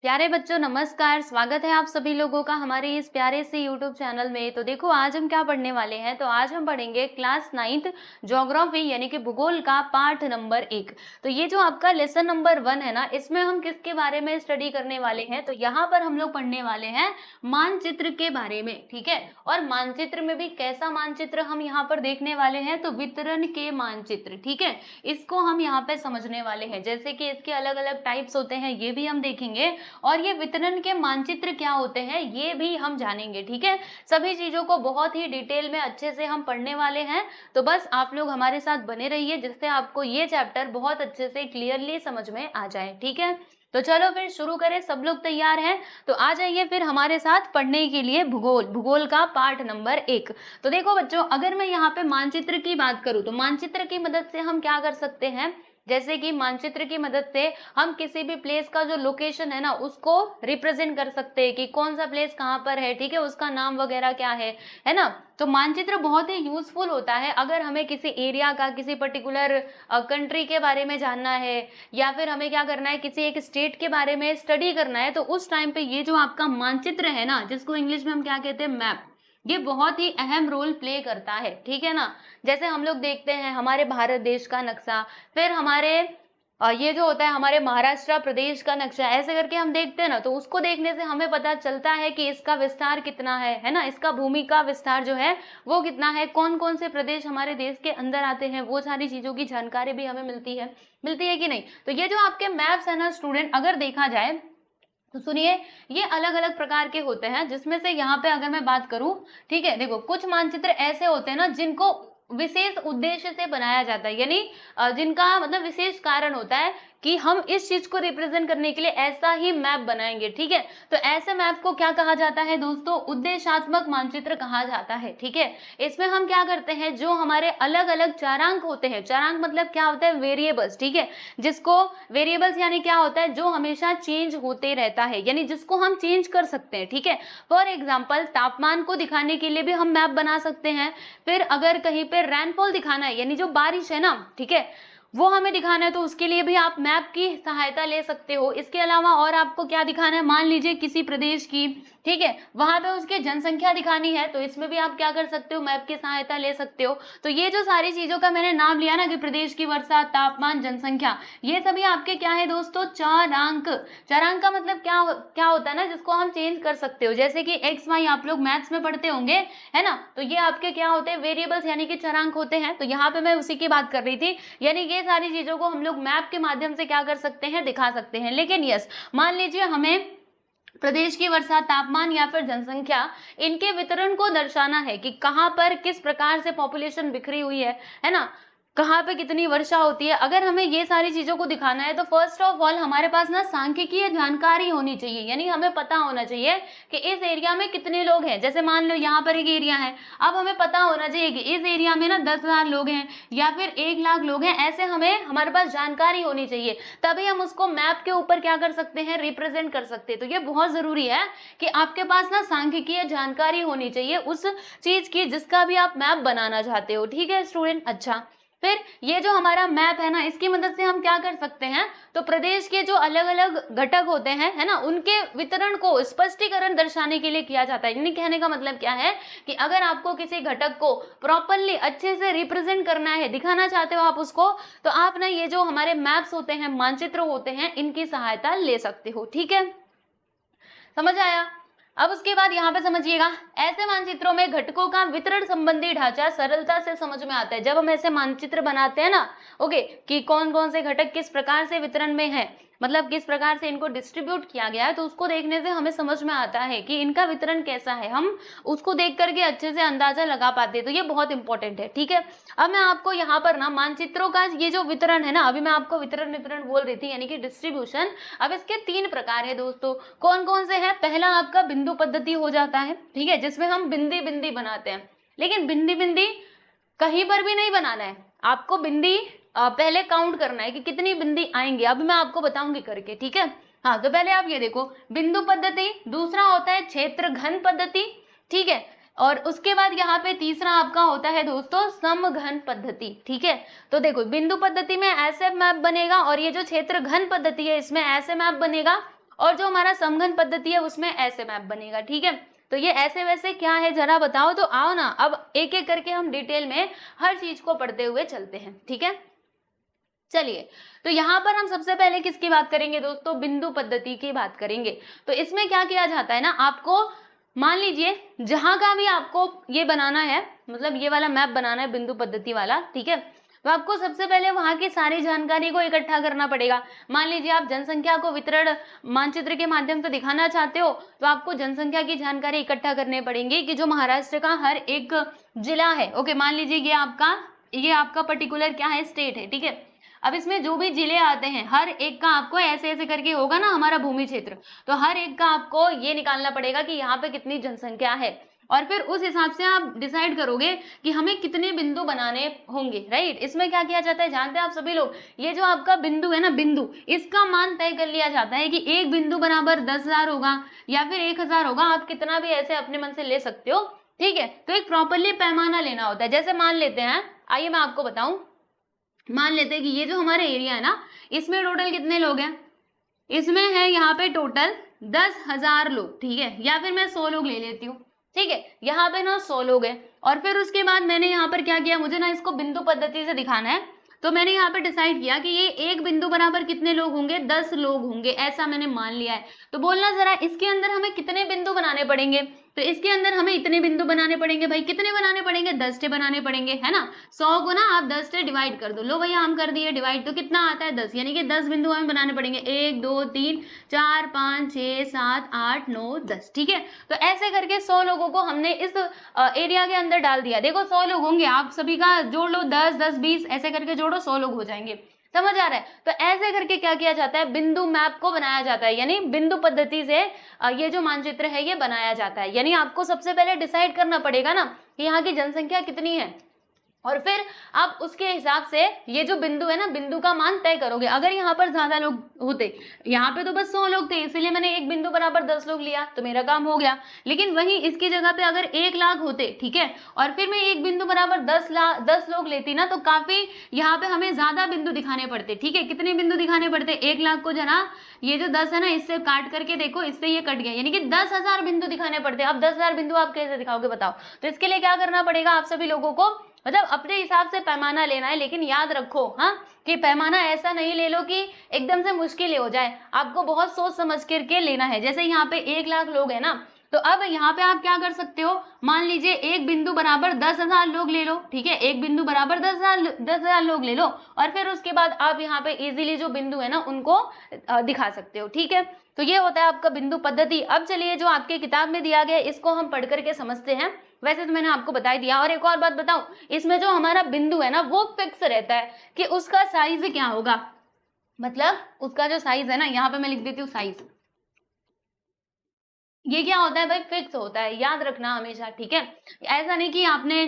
प्यारे बच्चों नमस्कार। स्वागत है आप सभी लोगों का हमारे इस प्यारे से यूट्यूब चैनल में। तो देखो आज हम क्या पढ़ने वाले हैं। तो आज हम पढ़ेंगे क्लास 9th ज्योग्राफी यानी कि भूगोल का पाठ नंबर 1। तो ये जो आपका लेसन नंबर 1 है ना, इसमें हम किसके बारे में स्टडी करने वाले हैं। तो यहाँ पर हम लोग पढ़ने वाले हैं मानचित्र के बारे में, ठीक है। और मानचित्र में भी कैसा मानचित्र हम यहाँ पर देखने वाले हैं, तो वितरण के मानचित्र, ठीक है। इसको हम यहाँ पे समझने वाले हैं, जैसे कि इसके अलग अलग टाइप्स होते हैं ये भी हम देखेंगे, और ये वितरण के मानचित्र क्या होते हैं ये भी हम जानेंगे, ठीक है। सभी चीजों को बहुत ही डिटेल में अच्छे से हम पढ़ने वाले हैं। तो बस आप लोग हमारे साथ बने रहिए, जिससे आपको ये चैप्टर बहुत अच्छे से क्लियरली समझ में आ जाए, ठीक है। तो चलो फिर शुरू करें। सब लोग तैयार हैं? तो आ जाइए फिर हमारे साथ पढ़ने के लिए भूगोल का पाठ नंबर 1। तो देखो बच्चों, अगर मैं यहाँ पे मानचित्र की बात करूँ तो मानचित्र की मदद से हम क्या कर सकते हैं, जैसे कि मानचित्र की मदद से हम किसी भी प्लेस का जो लोकेशन है ना उसको रिप्रेजेंट कर सकते हैं कि कौन सा प्लेस कहाँ पर है, ठीक है, उसका नाम वगैरह क्या है ना। तो मानचित्र बहुत ही यूजफुल होता है अगर हमें किसी एरिया का, किसी पर्टिकुलर कंट्री के बारे में जानना है, या फिर हमें क्या करना है, किसी एक स्टेट के बारे में स्टडी करना है। तो उस टाइम पे ये जो आपका मानचित्र है ना, जिसको इंग्लिश में हम क्या कहते हैं, मैप, ये बहुत ही अहम रोल प्ले करता है, ठीक है ना। जैसे हम लोग देखते हैं हमारे भारत देश का नक्शा, फिर हमारे ये जो होता है हमारे महाराष्ट्र प्रदेश का नक्शा, ऐसे करके हम देखते हैं ना, तो उसको देखने से हमें पता चलता है कि इसका विस्तार कितना है ना, इसका भूमि का विस्तार जो है वो कितना है, कौन कौन से प्रदेश हमारे देश के अंदर आते हैं, वो सारी चीजों की जानकारी भी हमें मिलती है कि नहीं। तो ये जो आपके मैप्स है ना स्टूडेंट, अगर देखा जाए तो सुनिए, ये अलग अलग प्रकार के होते हैं, जिसमें से यहाँ पे अगर मैं बात करूं, ठीक है, देखो कुछ मानचित्र ऐसे होते हैं ना जिनको विशेष उद्देश्य से बनाया जाता है, यानी जिनका मतलब विशेष कारण होता है कि हम इस चीज को रिप्रेजेंट करने के लिए ऐसा ही मैप बनाएंगे, ठीक है। तो ऐसे मैप को क्या कहा जाता है दोस्तों, उद्देश्यात्मक मानचित्र कहा जाता है, ठीक है। इसमें हम क्या करते हैं, जो हमारे अलग अलग चारांक होते हैं, चारांक मतलब क्या होता है, वेरिएबल्स, ठीक है, जिसको वेरिएबल्स यानी क्या होता है, जो हमेशा चेंज होते रहता है, यानी जिसको हम चेंज कर सकते हैं, ठीक है। फॉर एग्जाम्पल तापमान को दिखाने के लिए भी हम मैप बना सकते हैं। फिर अगर कहीं पे रेनफॉल दिखाना है, यानी जो बारिश है ना, ठीक है, वो हमें दिखाना है, तो उसके लिए भी आप मैप की सहायता ले सकते हो। इसके अलावा और आपको क्या दिखाना है, मान लीजिए किसी प्रदेश की, ठीक है, वहां पे उसकी जनसंख्या दिखानी है, तो इसमें भी आप क्या कर सकते हो, मैप की सहायता ले सकते हो। तो ये जो सारी चीजों का मैंने नाम लिया ना कि प्रदेश की वर्षा, तापमान, जनसंख्या, ये सभी आपके क्या है दोस्तों, चारांक। चारांक का मतलब क्या क्या होता है ना, जिसको हम चेंज कर सकते हो, जैसे कि एक्स वाई आप लोग मैथ्स में पढ़ते होंगे, है ना। तो ये आपके क्या होते हैं, वेरिएबल्स यानी कि चारांक होते हैं। तो यहाँ पे मैं उसी की बात कर रही थी, यानी ये सारी चीजों को हम लोग मैप के माध्यम से क्या कर सकते हैं, दिखा सकते हैं। लेकिन यस, मान लीजिए हमें प्रदेश की वर्षा, तापमान या फिर जनसंख्या, इनके वितरण को दर्शाना है कि कहाँ पर किस प्रकार से पॉपुलेशन बिखरी हुई है ना, कहाँ पे कितनी वर्षा होती है। अगर हमें ये सारी चीजों को दिखाना है तो फर्स्ट ऑफ ऑल हमारे पास ना सांख्यिकीय जानकारी होनी चाहिए, यानी हमें पता होना चाहिए कि इस एरिया में कितने लोग हैं। जैसे मान लो यहाँ पर एक एरिया है, अब हमें पता होना चाहिए कि इस एरिया में ना 10,000 लोग हैं या फिर 1,00,000 लोग हैं, ऐसे हमारे पास जानकारी होनी चाहिए, तभी हम उसको मैप के ऊपर क्या कर सकते हैं, रिप्रेजेंट कर सकते हैं। तो ये बहुत जरूरी है कि आपके पास ना सांख्यिकीय जानकारी होनी चाहिए उस चीज की जिसका भी आप मैप बनाना चाहते हो, ठीक है स्टूडेंट। अच्छा, फिर ये जो हमारा मैप है ना, इसकी मदद से हम क्या कर सकते हैं, तो प्रदेश के जो अलग अलग घटक होते हैं, है ना, उनके वितरण को स्पष्टीकरण दर्शाने के लिए किया जाता है। यानी कहने का मतलब क्या है कि अगर आपको किसी घटक को प्रॉपरली अच्छे से रिप्रेजेंट करना है, दिखाना चाहते हो आप उसको, तो आप ना ये जो हमारे मैप्स होते हैं, मानचित्र होते हैं, इनकी सहायता ले सकते हो, ठीक है। समझ आया? अब उसके बाद यहाँ पे समझिएगा, ऐसे मानचित्रों में घटकों का वितरण संबंधी ढांचा सरलता से समझ में आता है। जब हम ऐसे मानचित्र बनाते हैं ना, ओके, कि कौन कौन से घटक किस प्रकार से वितरण में है, मतलब किस प्रकार से इनको डिस्ट्रीब्यूट किया गया है, तो उसको देखने से हमें समझ में आता है कि इनका वितरण कैसा है, हम उसको देख करके अच्छे से अंदाजा लगा पाते हैं। तो ये बहुत इंपॉर्टेंट है, ठीक है। अब मैं आपको यहाँ पर ना मानचित्रों का ये जो वितरण है ना, अभी मैं आपको वितरण बोल रही थी, यानी कि डिस्ट्रीब्यूशन। अब इसके 3 प्रकार है दोस्तों, कौन कौन से हैं। पहला आपका बिंदु पद्धति हो जाता है, ठीक है, जिसमें हम बिंदी बिंदी बनाते हैं। लेकिन बिंदी बिंदी कहीं पर भी नहीं बनाना है, आपको बिंदी पहले काउंट करना है कि कितनी बिंदी आएंगे। अभी मैं आपको बताऊंगी करके, ठीक है। हाँ, तो पहले आप ये देखो, बिंदु पद्धति। दूसरा होता है क्षेत्र घन पद्धति, ठीक है। और उसके बाद यहाँ पे तीसरा आपका होता है दोस्तों समघन पद्धति, ठीक है। तो देखो, बिंदु पद्धति में ऐसे मैप बनेगा, और ये जो क्षेत्र घन पद्धति है इसमें ऐसे मैप बनेगा, और जो हमारा समघन पद्धति है उसमें ऐसे मैप बनेगा। ठीक है, तो ये ऐसे वैसे क्या है जरा बताओ। तो आओ ना अब एक एक करके हम डिटेल में हर चीज को पढ़ते हुए चलते हैं। ठीक है, चलिए, तो यहाँ पर हम सबसे पहले किसकी बात करेंगे दोस्तों, बिंदु पद्धति की बात करेंगे। तो इसमें क्या किया जाता है ना, आपको मान लीजिए जहां का भी आपको ये बनाना है, मतलब ये वाला मैप बनाना है बिंदु पद्धति वाला, ठीक है, तो आपको सबसे पहले वहां की सारी जानकारी को इकट्ठा करना पड़ेगा। मान लीजिए आप जनसंख्या को वितरण मानचित्र के माध्यम से दिखाना चाहते हो, तो आपको जनसंख्या की जानकारी इकट्ठा करनी पड़ेगी कि जो महाराष्ट्र का हर एक जिला है, ओके, मान लीजिए ये आपका पर्टिकुलर क्या है, स्टेट है। ठीक है, अब इसमें जो भी जिले आते हैं हर एक का आपको ऐसे ऐसे करके होगा ना हमारा भूमि क्षेत्र, तो हर एक का आपको ये निकालना पड़ेगा कि यहाँ पे कितनी जनसंख्या है, और फिर उस हिसाब से आप डिसाइड करोगे कि हमें कितने बिंदु बनाने होंगे। राइट, इसमें क्या किया जाता है जानते हैं आप सभी लोग, ये जो आपका बिंदु है ना, बिंदु, इसका मान तय कर लिया जाता है कि एक बिंदु बराबर 10,000 होगा या फिर 1,000 होगा, आप कितना भी ऐसे अपने मन से ले सकते हो। ठीक है, तो एक प्रॉपरली पैमाना लेना होता है। जैसे मान लेते हैं, आइए मैं आपको बताऊं, मान लेते हैं कि ये जो हमारा एरिया है ना, इसमें टोटल कितने लोग हैं, इसमें है यहाँ पे टोटल 10,000 लोग। ठीक है, या फिर मैं 100 लोग ले लेती हूँ। ठीक है, यहाँ पे ना 100 लोग हैं, और फिर उसके बाद मैंने यहाँ पर क्या किया, मुझे ना इसको बिंदु पद्धति से दिखाना है, तो मैंने यहाँ पे डिसाइड किया कि ये एक बिंदु बराबर कितने लोग होंगे, 10 लोग होंगे, ऐसा मैंने मान लिया है। तो बोलना जरा इसके अंदर हमें कितने बिंदु बनाने पड़ेंगे, तो इसके अंदर हमें इतने बिंदु बनाने पड़ेंगे। भाई कितने बनाने पड़ेंगे, 10 टे बनाने पड़ेंगे, है ना। 100 को ना आप 10 से डिवाइड कर दो, लो भैया हम कर दिए डिवाइड, तो कितना आता है 10, यानी कि 10 बिंदु हमें बनाने पड़ेंगे, 1 2 3 4 5 6 7 8 9 10। ठीक है, तो ऐसे करके 100 लोगों को हमने इस एरिया के अंदर डाल दिया। देखो 100 लोग होंगे, आप सभी का जोड़ लो, 10 10 20 ऐसे करके जोड़ो, 100 लोग हो जाएंगे। समझ आ रहा है, तो ऐसे करके क्या किया जाता है, बिंदु मैप को बनाया जाता है, यानी बिंदु पद्धति से ये जो मानचित्र है ये बनाया जाता है। यानी आपको सबसे पहले डिसाइड करना पड़ेगा ना कि यहाँ की जनसंख्या कितनी है, और फिर आप उसके हिसाब से ये जो बिंदु है ना, बिंदु का मान तय करोगे। अगर यहाँ पर ज्यादा लोग होते, यहाँ पे तो बस 100 लोग थे, इसलिए मैंने एक बिंदु बराबर 10 लोग लिया, तो मेरा काम हो गया। लेकिन वहीं इसकी जगह पे अगर 1 लाख होते, ठीक है, और फिर मैं एक बिंदु बराबर 10 लोग लेती ना, तो काफी यहाँ पे हमें ज्यादा बिंदु दिखाने पड़ते। ठीक है, कितने बिंदु दिखाने पड़ते, 1 लाख को जरा ये जो 10 है ना, इससे काट करके देखो, इससे ये कट गया, यानी कि 10,000 बिंदु दिखाने पड़ते। अब 10,000 बिंदु आप कैसे दिखाओगे बताओ। तो इसके लिए क्या करना पड़ेगा आप सभी लोगों को, मतलब अपने हिसाब से पैमाना लेना है, लेकिन याद रखो हाँ कि पैमाना ऐसा नहीं ले लो कि एकदम से मुश्किल हो जाए, आपको बहुत सोच समझ करके लेना है। जैसे यहाँ पे 1 लाख लोग हैं ना, तो अब यहाँ पे आप क्या कर सकते हो, मान लीजिए एक बिंदु बराबर 10,000 लोग ले लो। ठीक है, एक बिंदु बराबर 10,000 लोग ले लो, और फिर उसके बाद आप यहाँ पे इजीली जो बिंदु है ना उनको दिखा सकते हो। ठीक है, तो ये होता है आपका बिंदु पद्धति। अब चलिए जो आपके किताब में दिया गया है इसको हम पढ़ करके समझते हैं। वैसे तो मैंने आपको बता ही दिया, और एक और बात बताऊं, इसमें जो हमारा बिंदु है ना वो फिक्स रहता है कि उसका साइज क्या होगा, मतलब उसका जो साइज है ना, यहाँ पे मैं लिख देती हूँ साइज, ये क्या होता है भाई, फिक्स होता है, याद रखना हमेशा। ठीक है, ऐसा नहीं कि आपने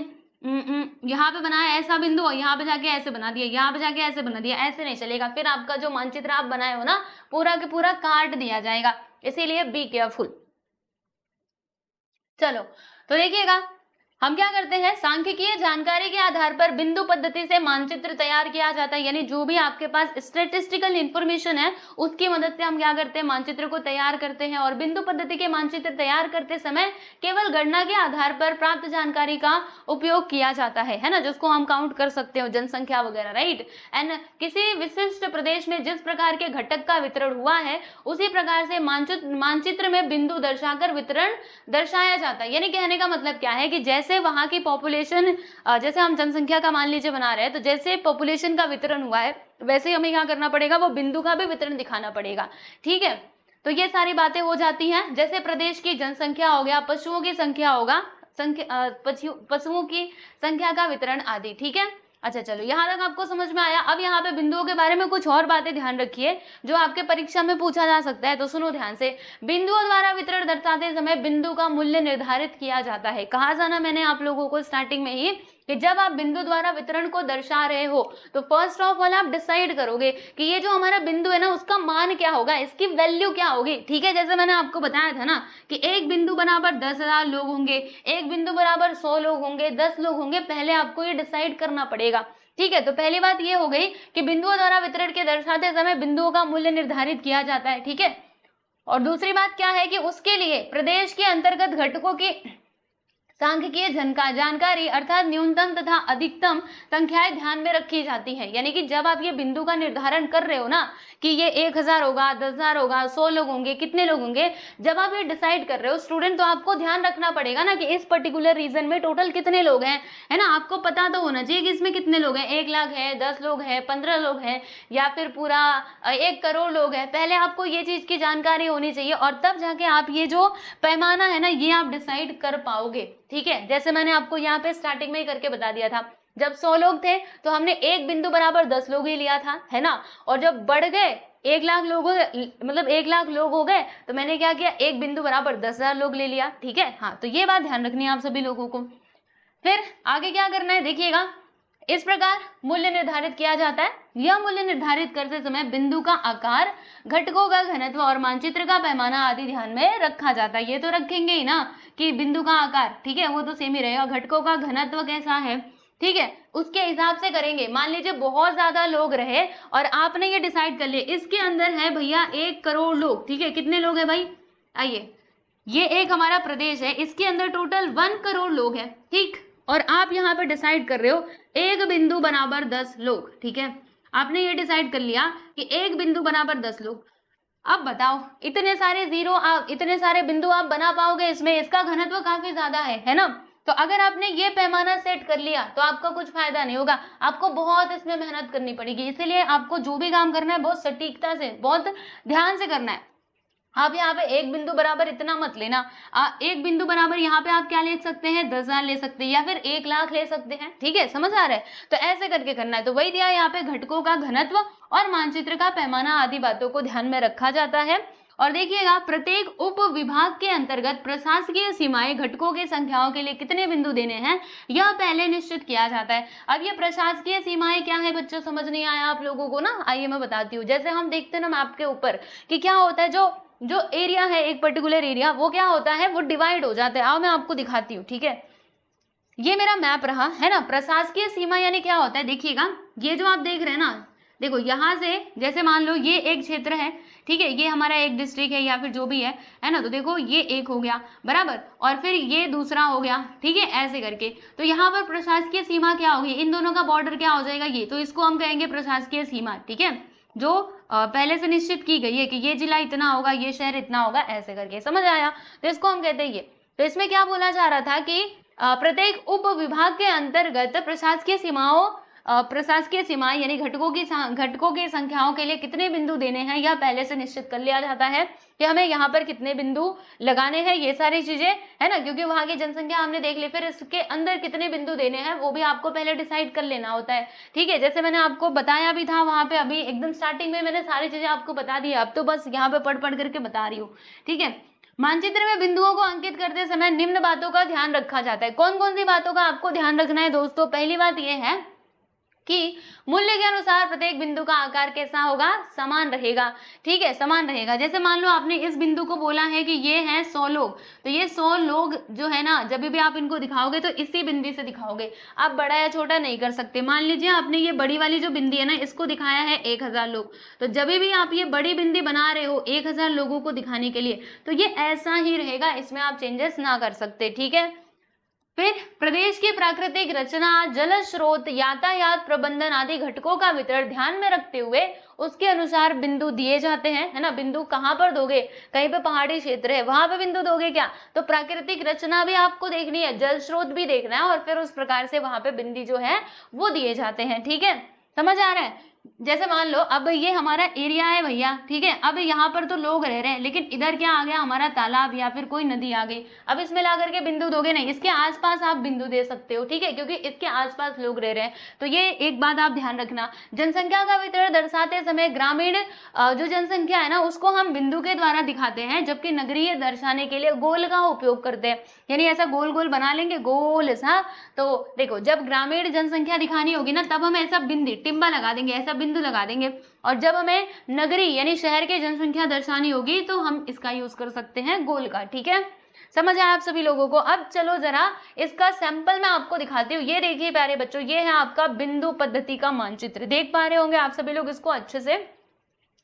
यहाँ पे बनाया ऐसा बिंदु और यहाँ पे जाके ऐसे बना दिया, यहाँ पे जाके ऐसे बना दिया, ऐसे नहीं चलेगा। फिर आपका जो मानचित्र आप बनाए हो ना पूरा के पूरा काट दिया जाएगा, इसीलिए बी केयरफुल। चलो तो देखिएगा, हम क्या करते हैं, सांख्यिकीय जानकारी के आधार पर बिंदु पद्धति से मानचित्र तैयार किया जाता है। यानी जो भी आपके पास स्टैटिस्टिकल इंफॉर्मेशन है उसकी मदद से हम क्या करते हैं, मानचित्र को तैयार करते हैं। और बिंदु पद्धति के मानचित्र तैयार करते समय केवल गणना के आधार पर प्राप्त जानकारी का उपयोग किया जाता है ना, जिसको हम काउंट कर सकते हो, जनसंख्या वगैरह, राइट। एंड किसी विशिष्ट प्रदेश में जिस प्रकार के घटक का वितरण हुआ है उसी प्रकार से मानचित्र में बिंदु दर्शाकर वितरण दर्शाया जाता है। यानी कहने का मतलब क्या है कि जैसे वहां की पॉपुलेशन, जैसे हम जनसंख्या का मान लीजिए बना रहे हैं, तो जैसे पॉपुलेशन का वितरण हुआ है वैसे हमें क्या करना पड़ेगा, वो बिंदु का भी वितरण दिखाना पड़ेगा। ठीक है, तो ये सारी बातें हो जाती हैं। जैसे प्रदेश की जनसंख्या हो गया, पशुओं की संख्या होगा, पशुओं की संख्या का वितरण आदि। ठीक है, अच्छा चलो यहाँ तक आपको समझ में आया। अब यहाँ पे बिंदुओं के बारे में कुछ और बातें ध्यान रखिए जो आपके परीक्षा में पूछा जा सकता है, तो सुनो ध्यान से। बिंदुओं द्वारा वितरण दर्शाते समय बिंदु का मूल्य निर्धारित किया जाता है। कहा जाना मैंने आप लोगों को स्टार्टिंग में ही कि जब आप बिंदु द्वारा वितरण को दर्शा रहे हो तो फर्स्ट ऑफ ऑल आप डिसाइड करोगे कि ये जो हमारा बिंदु है ना उसका मान क्या होगा, इसकी वैल्यू क्या होगी। ठीक है, जैसे मैंने आपको बताया था ना कि एक बिंदु बराबर 10,000 लोग होंगे, एक बिंदु बराबर 100 लोग होंगे, 10 लोग होंगे, पहले आपको ये डिसाइड करना पड़ेगा। ठीक है, तो पहली बात ये हो गई कि बिंदुओं द्वारा वितरण के दर्शाते समय बिंदुओं का मूल्य निर्धारित किया जाता है। ठीक है, और दूसरी बात क्या है कि उसके लिए प्रदेश के अंतर्गत घटकों की सांख्यिकीय जानकारी अर्थात न्यूनतम तथा अधिकतम संख्याएं ध्यान में रखी जाती है। यानी कि जब आप ये बिंदु का निर्धारण कर रहे हो ना कि ये 1000 होगा, 10,000 होगा, 100 लोग होंगे, कितने लोग होंगे, जब आप ये डिसाइड कर रहे हो स्टूडेंट, तो आपको ध्यान रखना पड़ेगा ना कि इस पर्टिकुलर रीजन में टोटल कितने लोग हैं, है ना। आपको पता तो होना चाहिए कि इसमें कितने लोग हैं, 1 लाख है, 10 लोग हैं, 15 लोग हैं, या फिर पूरा 1 करोड़ लोग हैं। पहले आपको ये चीज की जानकारी होनी चाहिए और तब जाके आप ये जो पैमाना है ना ये आप डिसाइड कर पाओगे। ठीक है, जैसे मैंने आपको यहाँ पे स्टार्टिंग में ही करके बता दिया था, जब 100 लोग थे तो हमने एक बिंदु बराबर 10 लोग ही लिया था, है ना। और जब बढ़ गए 1 लाख लोग, मतलब 1 लाख लोग हो गए, तो मैंने क्या किया, एक बिंदु बराबर 10,000 लोग ले लिया। ठीक है, हाँ, तो ये बात ध्यान रखनी है आप सभी लोगों को। फिर आगे क्या करना है, देखिएगा, इस प्रकार मूल्य निर्धारित किया जाता है। यह मूल्य निर्धारित करते समय बिंदु का आकार, घटकों का घनत्व और मानचित्र का पैमाना आदि ध्यान में रखा जाता है। ये तो रखेंगे ही ना कि बिंदु का आकार, ठीक है, वो तो सेम ही रहेगा, घटकों का घनत्व कैसा है, ठीक है, उसके हिसाब से करेंगे। मान लीजिए बहुत ज्यादा लोग रहे और आपने ये डिसाइड कर लिया इसके अंदर है भैया 1 करोड़ लोग, ठीक है, कितने लोग हैं भाई, आइए, ये एक हमारा प्रदेश है, इसके अंदर टोटल 1 करोड़ लोग हैं, ठीक, और आप यहाँ पे डिसाइड कर रहे हो एक बिंदु बराबर 10 लोग, ठीक है, आपने ये डिसाइड कर लिया कि एक बिंदु बराबर 10 लोग। अब बताओ इतने सारे जीरो, आप इतने सारे बिंदु आप बना पाओगे इसमें, इसका घनत्व काफी ज्यादा है ना। तो अगर आपने ये पैमाना सेट कर लिया तो आपका कुछ फायदा नहीं होगा, आपको बहुत इसमें मेहनत करनी पड़ेगी। इसीलिए आपको जो भी काम करना है बहुत सटीकता से, बहुत ध्यान से करना है। आप यहाँ पे एक बिंदु बराबर इतना मत लेना, एक बिंदु बराबर यहाँ पे आप क्या ले सकते हैं, 10,000 ले सकते हैं या फिर 1 लाख ले सकते हैं, ठीक है, समझ आ रहा है। तो ऐसे करके करना है। तो वही दिया यहाँ पे, घटकों का घनत्व और मानचित्र का पैमाना आदि बातों को ध्यान में रखा जाता है। और देखिएगा, प्रत्येक उप विभाग के अंतर्गत प्रशासकीय सीमाएं घटकों की संख्याओं के लिए कितने बिंदु देने हैं यह पहले निश्चित किया जाता है। अब ये प्रशासकीय सीमाएं क्या है बच्चों, समझ नहीं आया आप लोगों को ना, आइए मैं बताती हूँ। जैसे हम देखते हैं ना मैप के ऊपर कि क्या होता है, जो एरिया है, एक पर्टिकुलर एरिया, वो क्या होता है, वो डिवाइड हो जाता है। आओ मैं आपको दिखाती हूँ, ठीक है, ये मेरा मैप रहा है ना। प्रशासकीय सीमा यानी क्या होता है, देखिएगा, ये जो आप देख रहे हैं ना, देखो यहाँ से, जैसे मान लो ये एक क्षेत्र है, ठीक है, ये हमारा एक डिस्ट्रिक्ट है या फिर जो भी है ना, तो देखो ये एक हो गया बराबर, और फिर ये दूसरा हो गया, ठीक है, ऐसे करके। तो यहाँ पर प्रशासकीय सीमा क्या होगी, इन दोनों का बॉर्डर क्या हो जाएगा, ये, तो इसको हम कहेंगे प्रशासकीय सीमा, ठीक है, जो पहले से निश्चित की गई है कि ये जिला इतना होगा, ये शहर इतना होगा, ऐसे करके, समझ आया। तो इसको हम कहते हैं ये। तो इसमें क्या बोला जा रहा था कि प्रत्येक उप विभाग के अंतर्गत प्रशासकीय सीमाएं यानी घटकों की संख्याओं के लिए कितने बिंदु देने हैं यह पहले से निश्चित कर लिया जाता है कि हमें यहाँ पर कितने बिंदु लगाने हैं, ये सारी चीजें, है ना, क्योंकि वहां की जनसंख्या हमने देख ली, फिर इसके अंदर कितने बिंदु देने हैं वो भी आपको पहले डिसाइड कर लेना होता है, ठीक है। जैसे मैंने आपको बताया भी था वहां पे, अभी एकदम स्टार्टिंग में मैंने सारी चीजें आपको बता दी, अब तो बस यहाँ पे पढ़ करके बता रही हूँ, ठीक है। मानचित्र में बिंदुओं को अंकित करते समय निम्न बातों का ध्यान रखा जाता है। कौन कौन सी बातों का आपको ध्यान रखना है दोस्तों? पहली बात यह है कि मूल्य के अनुसार प्रत्येक बिंदु का आकार कैसा होगा, समान रहेगा, ठीक है, समान रहेगा। जैसे मान लो आपने इस बिंदु को बोला है कि ये है 100 लोग, तो ये 100 लोग जो है ना, जब भी आप इनको दिखाओगे तो इसी बिंदु से दिखाओगे, आप बड़ा या छोटा नहीं कर सकते। मान लीजिए आपने ये बड़ी वाली जो बिंदी है ना, इसको दिखाया है 1000 लोग, तो जब भी आप ये बड़ी बिंदी बना रहे हो 1000 लोगों को दिखाने के लिए, तो ये ऐसा ही रहेगा, इसमें आप चेंजेस ना कर सकते, ठीक है। फिर प्रदेश की प्राकृतिक रचना, जल स्रोत, यातायात प्रबंधन आदि घटकों का वितरण ध्यान में रखते हुए उसके अनुसार बिंदु दिए जाते हैं, है ना। बिंदु कहाँ पर दोगे, कहीं पे पहाड़ी क्षेत्र है वहां पे बिंदु दोगे क्या, तो प्राकृतिक रचना भी आपको देखनी है, जल स्रोत भी देखना है, और फिर उस प्रकार से वहां पे बिंदु जो है वो दिए जाते हैं, ठीक है, समझ आ रहा है। जैसे मान लो अब ये हमारा एरिया है भैया, ठीक है, अब यहाँ पर तो लोग रह रहे हैं, लेकिन इधर क्या आ गया, हमारा तालाब या फिर कोई नदी आ गई, अब इसमें ला करके बिंदु दोगे नहीं, इसके आसपास आप बिंदु दे सकते हो, ठीक है, क्योंकि इसके आसपास लोग रह रहे हैं। तो ये एक बात आप ध्यान रखना। जनसंख्या का वितरण दर्शाते समय ग्रामीण जो जनसंख्या है ना उसको हम बिंदु के द्वारा दिखाते हैं, जबकि नगरीय दर्शाने के लिए गोल का उपयोग करते हैं, यानी ऐसा गोल गोल बना लेंगे, गोल सा। तो देखो जब ग्रामीण जनसंख्या दिखानी होगी ना, तब हम ऐसा बिंदी टिम्बा लगा देंगे, ऐसा बिंदु लगा देंगे, और जब हमें नगरी यानी शहर की जनसंख्या दर्शानी होगी तो हम इसका यूज कर सकते हैं गोल का, ठीक है, समझ आया आप सभी लोगों को। अब चलो जरा इसका सैंपल मैं आपको दिखाती हूँ। ये देखिए प्यारे बच्चों, ये है आपका बिंदु पद्धति का मानचित्र, देख पा रहे होंगे आप सभी लोग इसको अच्छे से,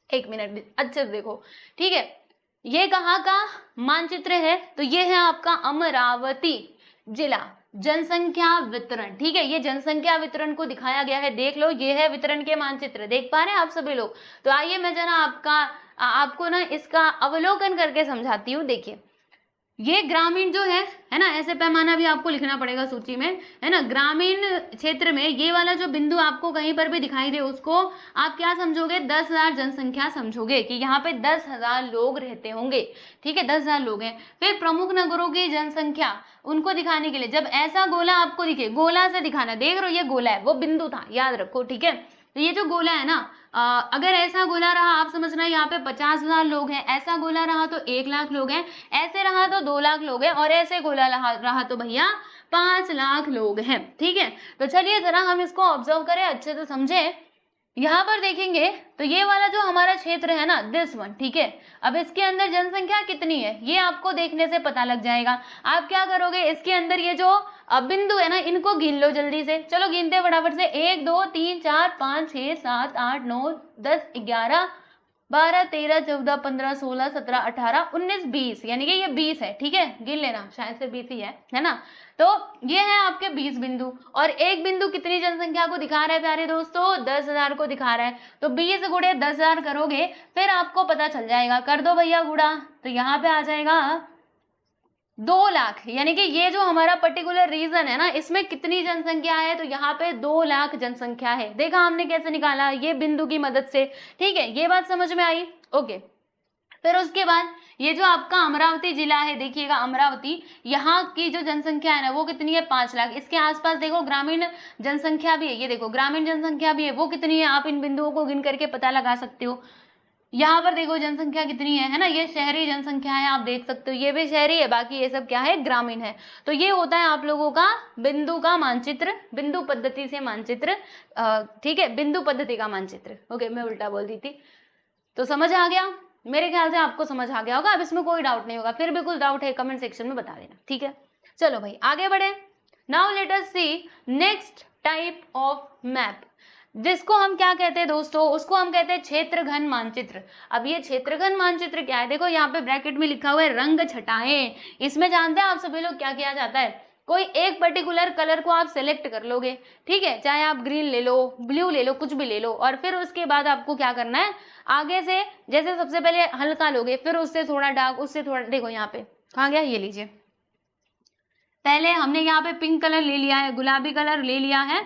एक मिनट अच्छे से देखो, ठीक है। ये कहाँ का मानचित्र है? तो ये है आपका अमरावती जिला। जनसंख्या वितरण, ठीक है, ये जनसंख्या वितरण को दिखाया गया है, देख लो, ये है वितरण के मानचित्र, देख पा रहे हैं आप सभी लोग? तो आइए मैं जरा आपको ना इसका अवलोकन करके समझाती हूँ। देखिए, ये ग्रामीण जो है ना, ऐसे पैमाना भी आपको लिखना पड़ेगा सूची में, है ना। ग्रामीण क्षेत्र में ये वाला जो बिंदु आपको कहीं पर भी दिखाई दे, उसको आप क्या समझोगे? 10,000 जनसंख्या समझोगे कि यहाँ पे 10,000 लोग रहते होंगे, ठीक है, 10,000 लोग हैं। फिर प्रमुख नगरों की जनसंख्या, उनको दिखाने के लिए जब ऐसा गोला आपको दिखे, गोला से दिखाना, देख रहे हो ये गोला है, वो बिंदु था, याद रखो, ठीक है। तो ये जो गोला है ना, अगर ऐसा गोला रहा, आप समझना यहाँ पे 50,000 लोग हैं, ऐसा गोला रहा तो 1,00,000 लोग हैं, ऐसे रहा तो 2,00,000 लोग हैं, और ऐसे गोला रहा तो भैया 5,00,000 लोग हैं, ठीक है। तो चलिए जरा हम इसको ऑब्जर्व करें, अच्छे से समझे। यहाँ पर देखेंगे तो ये वाला जो हमारा क्षेत्र है ना, दिस वन, ठीक है। अब इसके अंदर जनसंख्या कितनी है ये आपको देखने से पता लग जाएगा। आप क्या करोगे, इसके अंदर ये जो बिंदु है ना, इनको गिन लो जल्दी से, चलो गिनते हैं फटाफट से। 1 2 3 4 5 6 7 8 9 10 11 12 13 14 15 16 17 18 19 20, यानी कि ये 20 है, ठीक है, गिन लेना, शायद से 20 ही है ना। तो ये है आपके 20 बिंदु, और एक बिंदु कितनी जनसंख्या को दिखा रहा है प्यारे दोस्तों? 10,000 को दिखा रहा है। तो 20 गुणे 10,000 करोगे, फिर आपको पता चल जाएगा, कर दो भैया गुणा, तो यहाँ पे आ जाएगा 2,00,000, यानी कि ये जो हमारा पर्टिकुलर रीजन है ना, इसमें कितनी जनसंख्या है? तो यहाँ पे 2,00,000 जनसंख्या है। देखा हमने कैसे निकाला? ये बिंदु की मदद से, ठीक है, ये बात समझ में आई? ओके। फिर उसके बाद ये जो आपका अमरावती जिला है, देखिएगा अमरावती, यहाँ की जो जनसंख्या है ना, वो कितनी है? 5,00,000। इसके आसपास देखो ग्रामीण जनसंख्या भी है, ये देखो ग्रामीण जनसंख्या भी है, वो कितनी है? आप इन बिंदुओं को गिन करके पता लगा सकते हो। यहाँ पर देखो जनसंख्या कितनी है ना, ये शहरी जनसंख्या है, आप देख सकते हो, ये भी शहरी है, बाकी ये सब क्या है? ग्रामीण है। तो ये होता है आप लोगों का बिंदु का मानचित्र, बिंदु पद्धति से मानचित्र, ठीक है, बिंदु पद्धति का मानचित्र। ओके, मैं उल्टा बोल दी थी। तो समझ आ गया? मेरे ख्याल से आपको समझ आ गया होगा, अब इसमें कोई डाउट नहीं होगा। फिर भी कुछ डाउट है कमेंट सेक्शन में बता देना, ठीक है। चलो भाई आगे बढ़े। Now let us see next type of map, जिसको हम क्या कहते हैं दोस्तों? उसको हम कहते हैं क्षेत्र घन मानचित्र। अब ये क्षेत्र घन मानचित्र क्या है? देखो यहाँ पे ब्रैकेट में लिखा हुआ है रंग छटाएं। इसमें जानते हैं आप सभी लोग क्या किया जाता है? कोई एक पर्टिकुलर कलर को आप सेलेक्ट कर लोगे, ठीक है, चाहे आप ग्रीन ले लो, ब्लू ले लो, कुछ भी ले लो, और फिर उसके बाद आपको क्या करना है, आगे से जैसे सबसे पहले हल्का लोगे, फिर उससे थोड़ा डार्क, उससे थोड़ा, देखो यहाँ पे कहाँ गया, ये लीजिए, पहले हमने यहाँ पे पिंक कलर ले लिया है, गुलाबी कलर ले लिया है,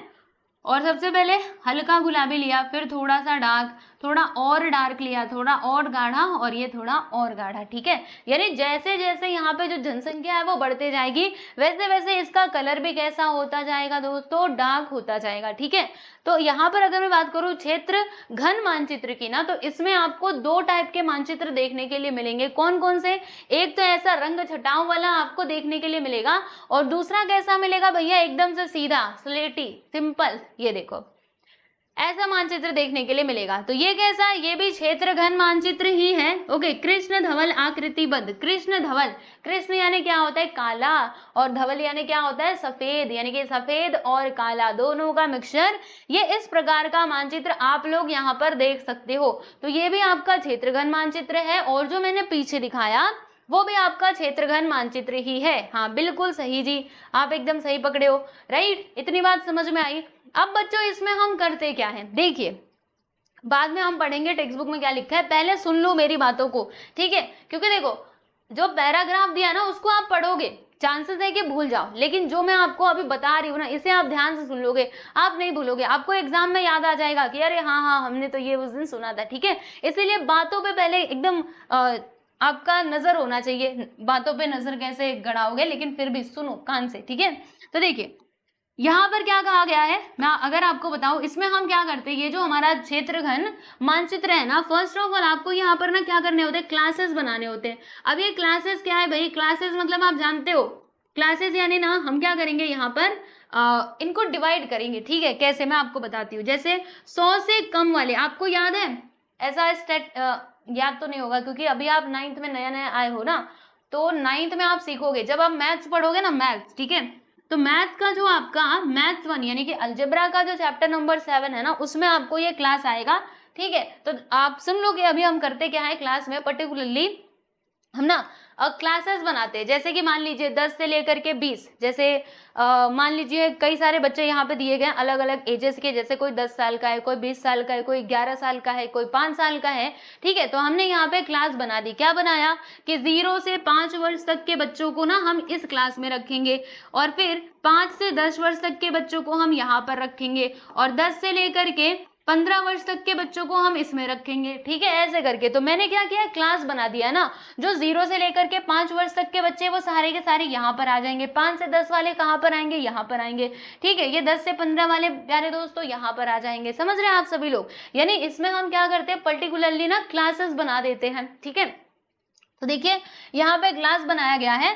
और सबसे पहले हल्का गुलाबी लिया, फिर थोड़ा सा डार्क, थोड़ा और डार्क लिया, थोड़ा और गाढ़ा, और ये थोड़ा और गाढ़ा, ठीक है। यानी जैसे जैसे यहाँ पे जो जनसंख्या है वो बढ़ते जाएगी, वैसे वैसे इसका कलर भी कैसा होता जाएगा दोस्तों? डार्क होता जाएगा, ठीक है। तो यहाँ पर अगर मैं बात करूँ क्षेत्र घन मानचित्र की ना, तो इसमें आपको 2 टाइप के मानचित्र देखने के लिए मिलेंगे। कौन कौन से? एक तो ऐसा रंग छटाओं वाला आपको देखने के लिए मिलेगा, और दूसरा कैसा मिलेगा भैया? एकदम से सीधा, स्लेटी, सिंपल, ये देखो ऐसा मानचित्र देखने के लिए मिलेगा। तो ये कैसा है? ये भी क्षेत्र घन मानचित्र ही है। ओके, कृष्ण धवल आकृतिबद्ध। कृष्ण धवल, कृष्ण यानी क्या होता है? काला, और धवल यानी क्या होता है? सफेद, यानी कि सफेद और काला दोनों का मिक्सचर। ये इस प्रकार का मानचित्र आप लोग यहाँ पर देख सकते हो। तो ये भी आपका क्षेत्र घन मानचित्र है, और जो मैंने पीछे दिखाया वो भी आपका क्षेत्रघन मानचित्र ही है। हाँ बिल्कुल सही जी, आप एकदम सही पकड़े हो, राइट। इतनी बात समझ में आई। अब बच्चों इसमें हम करते क्या है, देखिए बाद में हम पढ़ेंगे टेक्स्ट बुक में क्या लिखा है, पहले सुन लो मेरी बातों को, ठीक है। क्योंकि देखो जो पैराग्राफ दिया ना उसको आप पढ़ोगे, चांसेस है कि भूल जाओ, लेकिन जो मैं आपको अभी बता रही हूँ ना इसे आप ध्यान से सुन लोगे, आप नहीं भूलोगे, आपको एग्जाम में याद आ जाएगा कि अरे हाँ हाँ हमने तो ये उस दिन सुना था, ठीक है। इसीलिए बातों पे पहले एकदम आपका नजर होना चाहिए। बातों पे नजर कैसे गड़ाओगे, लेकिन फिर भी सुनो कान से, ठीक है। तो देखिए यहाँ पर क्या कहा गया है, मैं अगर आपको बताऊं, इसमें हम क्या करते हैं, ये जो हमारा क्षेत्रघन मानचित्र है ना, फर्स्ट ऑफ ऑल आपको यहाँ पर ना क्या करने होते हैं, क्लासेस बनाने होते हैं। अब ये क्लासेस क्या है भाई? क्लासेस मतलब आप जानते हो, क्लासेस यानी ना हम क्या करेंगे यहाँ पर इनको डिवाइड करेंगे, ठीक है। कैसे, मैं आपको बताती हूँ। जैसे 100 से कम वाले, आपको याद है ऐसा याद तो नहीं होगा क्योंकि अभी आप 9th में नया नया आए हो ना, तो 9th में आप सीखोगे जब आप मैथ्स पढ़ोगे ना, मैथ्स, ठीक है। तो मैथ्स का जो आपका मैथ्स 1 यानी कि अलजेब्रा का जो चैप्टर नंबर 7 है ना, उसमें आपको ये क्लास आएगा, ठीक है। तो आप सुन लोगे अभी हम करते क्या है क्लास में, पर्टिकुलरली हम ना क्लासेस बनाते हैं, जैसे कि मान लीजिए 10 से लेकर के 20, जैसे मान लीजिए कई सारे बच्चे यहाँ पे दिए गए हैं अलग अलग एजेस के, जैसे कोई 10 साल का है, कोई 20 साल का है, कोई 11 साल का है, कोई 5 साल का है। ठीक है, तो हमने यहाँ पे क्लास बना दी। क्या बनाया कि 0 से 5 वर्ष तक के बच्चों को ना हम इस क्लास में रखेंगे, और फिर 5 से 10 वर्ष तक के बच्चों को हम यहाँ पर रखेंगे, और 10 से लेकर के 15 वर्ष तक के बच्चों को हम इसमें रखेंगे। ठीक है, ऐसे करके तो मैंने क्या किया, क्लास बना दिया ना। जो 0 से लेकर के 5 वर्ष तक के बच्चे वो सारे के सारे यहाँ पर आ जाएंगे, 5 से 10 वाले कहाँ पर आएंगे, यहाँ पर आएंगे। ठीक है, ये 10 से 15 वाले प्यारे दोस्तों यहाँ पर आ जाएंगे। समझ रहे हैं आप सभी लोग? यानी इसमें हम क्या करते हैं, पर्टिकुलरली ना क्लासेस बना देते हैं। ठीक है, तो देखिए यहाँ पे क्लास बनाया गया है।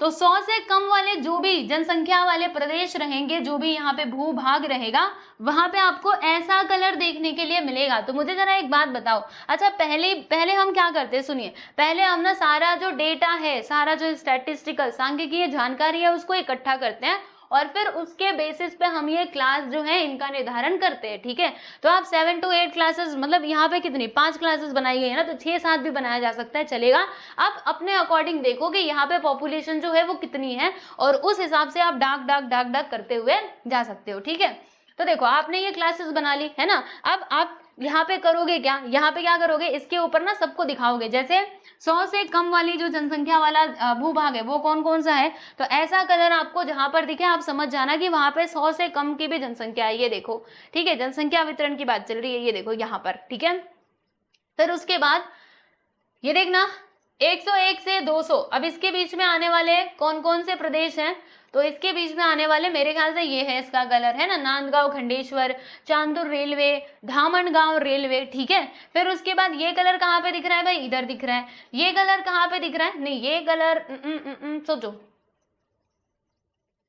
तो 100 से कम वाले जो भी जनसंख्या वाले प्रदेश रहेंगे, जो भी यहाँ पे भूभाग रहेगा, वहां पे आपको ऐसा कलर देखने के लिए मिलेगा। तो मुझे जरा एक बात बताओ, अच्छा पहले हम क्या करते हैं, सुनिए। पहले हम ना सारा जो डेटा है, सारा जो स्टैटिस्टिकल सांख्यिकीय जानकारी है उसको इकट्ठा करते हैं, और फिर उसके बेसिस पे हम ये क्लास जो है इनका निर्धारण करते हैं। ठीक है, तो आप 7 to 8 क्लासेस, मतलब यहाँ पे कितनी 5 क्लासेस बनाई गई है ना, तो 6-7 भी बनाया जा सकता है, चलेगा। आप अपने अकॉर्डिंग देखो कि यहाँ पे पॉपुलेशन जो है वो कितनी है, और उस हिसाब से आप डाक करते हुए जा सकते हो। ठीक है, तो देखो आपने ये क्लासेस बना ली है ना। अब आप यहाँ पे करोगे क्या, यहाँ पे क्या करोगे, इसके ऊपर ना सबको दिखाओगे। जैसे 100 से कम वाली जो जनसंख्या वाला भूभाग है वो कौन कौन सा है, तो ऐसा कलर आपको जहां पर दिखे आप समझ जाना कि वहां पे 100 से कम की भी जनसंख्या है। ये देखो, ठीक है, जनसंख्या वितरण की बात चल रही है, ये देखो यहाँ पर। ठीक है, फिर उसके बाद ये देखना 101 से 200, अब इसके बीच में आने वाले कौन कौन से प्रदेश हैं, तो इसके बीच में आने वाले मेरे ख्याल से ये है, इसका कलर है ना, नांदगांव खंडेश्वर, चांदुर रेलवे, धामनगांव रेलवे। ठीक है, फिर उसके बाद ये कलर कहाँ पे दिख रहा है भाई, इधर दिख रहा है। ये कलर कहाँ पे दिख रहा है, नहीं ये कलर सोचो,